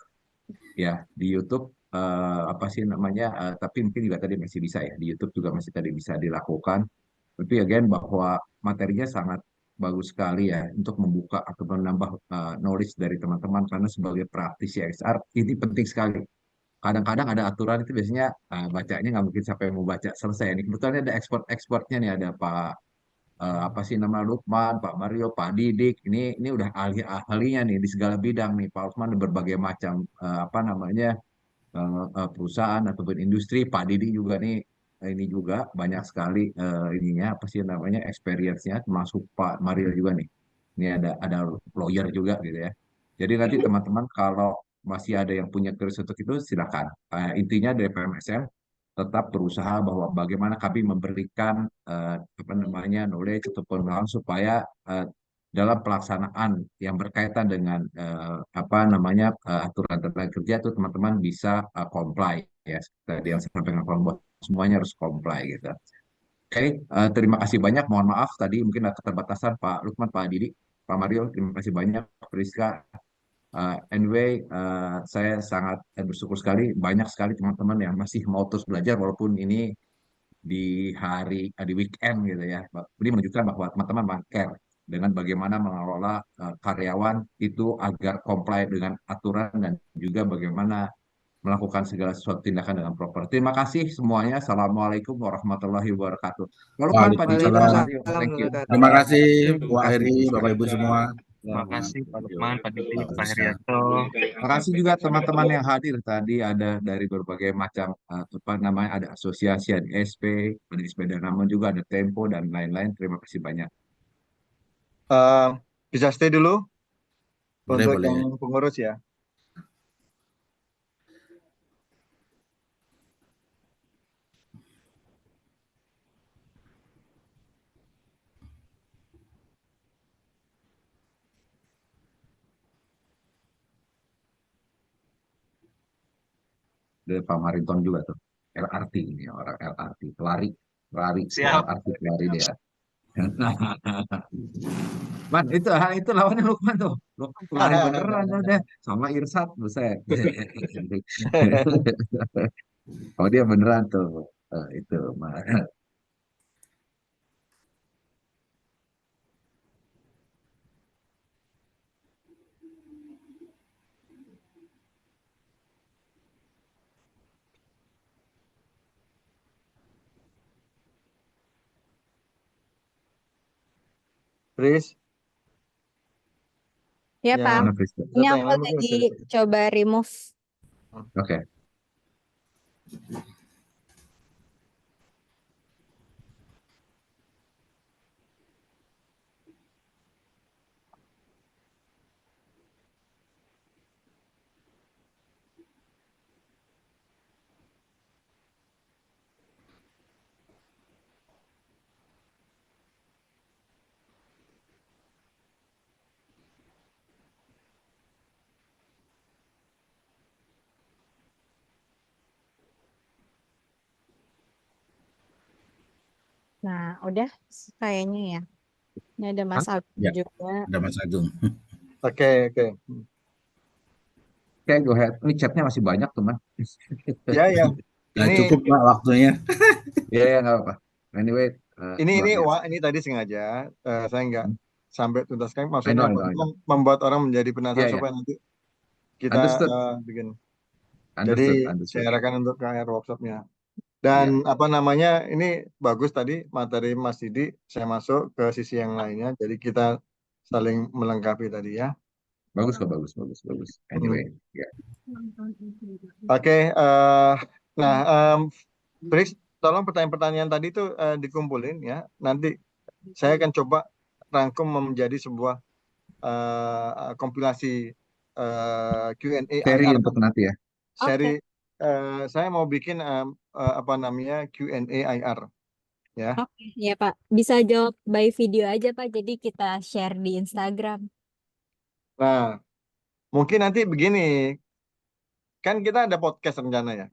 Ya, di YouTube tapi mungkin juga tadi masih bisa ya, di YouTube juga masih tadi bisa dilakukan. Tapi again bahwa materinya sangat bagus sekali ya untuk membuka atau menambah knowledge dari teman-teman, karena sebagai praktisi XR ini penting sekali. Kadang-kadang ada aturan itu biasanya bacanya nggak mungkin sampai mau baca selesai. Ini kebetulan ada ekspornya nih, ada Pak Lukman, Pak Mario, Pak Didik. Ini udah ahlinya nih di segala bidang nih. Pak Lukman berbagai macam perusahaan ataupun industri. Pak Didi juga nih, ini juga banyak sekali experience-nya, termasuk Pak Mario juga nih. Ini ada lawyer juga gitu ya. Jadi nanti teman-teman kalau masih ada yang punya curious untuk itu silakan. Intinya dari PMSM tetap berusaha bahwa bagaimana kami memberikan knowledge ataupun pengalaman supaya dalam pelaksanaan yang berkaitan dengan aturan tenaga kerja itu teman-teman bisa comply ya. Tadi yang saya sampaikan bahwa semuanya harus comply gitu. Oke, terima kasih banyak. Mohon maaf tadi mungkin ada keterbatasan Pak Lukman, Pak Didi, Pak Mario. Terima kasih banyak, Priska. Saya sangat bersyukur sekali, banyak sekali teman-teman yang masih mau terus belajar walaupun ini di weekend gitu ya. Ini menunjukkan bahwa teman-teman care dengan bagaimana mengelola karyawan itu agar comply dengan aturan dan juga bagaimana melakukan segala sesuatu tindakan dengan proper. Terima kasih semuanya. Assalamualaikum warahmatullahi wabarakatuh. Lalu Pak Didi, Waalaikumsalam. Thank you. Terima kasih Bu Heri, Bapak Ibu semua. Terima Selamat kasih Pak Mario. Lukman, Pak Didi, Pak Waalaikumsalam. Herianto. Terima kasih juga teman-teman yang hadir tadi, ada dari berbagai macam apa namanya, ada asosiasi, ada SP, ada sepeda nama juga, ada Tempo dan lain-lain. Terima kasih banyak. Eh, bisa stay dulu Boleh, untuk boleh. yang pengurus ya. Dari Pak Marinton juga tuh, LRT ini orang LRT, pelari, pelari, Siap. LRT pelari dia. Man, itu lawannya Lukman tuh. Lari beneran tuh deh sama Irsat, buset. Oh dia beneran tuh. Itu mah. Please, Ya, Pak. yang Mana Friska? Ini peserta aku yang lain lagi mungkin bisa. coba remove. Oke. Nah, udah kayaknya ya. Ini ada Mas Agung Ya, juga. ada Mas Agung. Oke, oke. Oke, go ahead. Ini chatnya masih banyak tuh, Man. Ya, ya. Nggak Ini cukup Pak waktunya. Iya, ya, nggak apa-apa. Anyway, luar biasa. wah, ini tadi sengaja saya nggak sampai tuntaskan. I Maksudnya know, I know, I know. membuat orang menjadi Iya, penasaran iya. supaya nanti kita Understood, bikin. Jadi understood, saya understood. arahkan untuk ke air workshopnya. Iya. Dan apa namanya, ini bagus tadi materi Mas Didi, saya masuk ke sisi yang lainnya. Jadi kita saling melengkapi tadi ya. Bagus kok, bagus, bagus, bagus. Anyway, ya. Oke, nah, Pris, tolong pertanyaan-pertanyaan tadi itu dikumpulin ya. Nanti saya akan coba rangkum menjadi sebuah kompilasi Q&A Seri IR. untuk nanti ya. Seri saya mau bikin apa namanya Q&A IR ya. Oke, ya Pak. Bisa jawab by video aja Pak. Jadi kita share di Instagram. Nah, mungkin nanti begini, kan kita ada podcast rencana ya.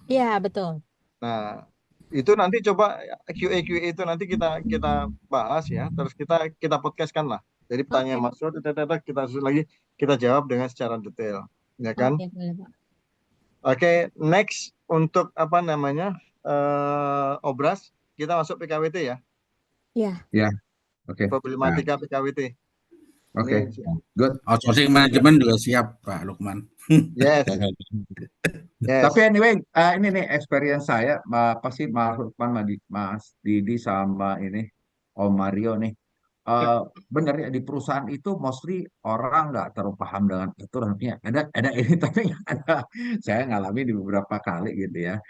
Iya, betul. Nah, itu nanti coba QA itu nanti kita bahas ya, terus kita podcastkan lah. Jadi pertanyaan Oke. masuk, kita susun lagi, kita jawab dengan secara detail, ya kan? Oke, boleh Pak. Oke, next untuk apa namanya obras, kita masuk PKWT ya, Iya. Ya, oke. problematika PKWT. Oke, Ini, good. Outsourcing manajemen juga siap Pak Lukman. yes, yes. Tapi anyway, ini nih experience saya, pasti Mas Lukman, Mas Didi sama ini Om Mario nih. Bener ya, di perusahaan itu mostly orang nggak terlalu paham dengan aturannya. Ada ini tapi nggak ada. Saya ngalami di beberapa kali gitu ya.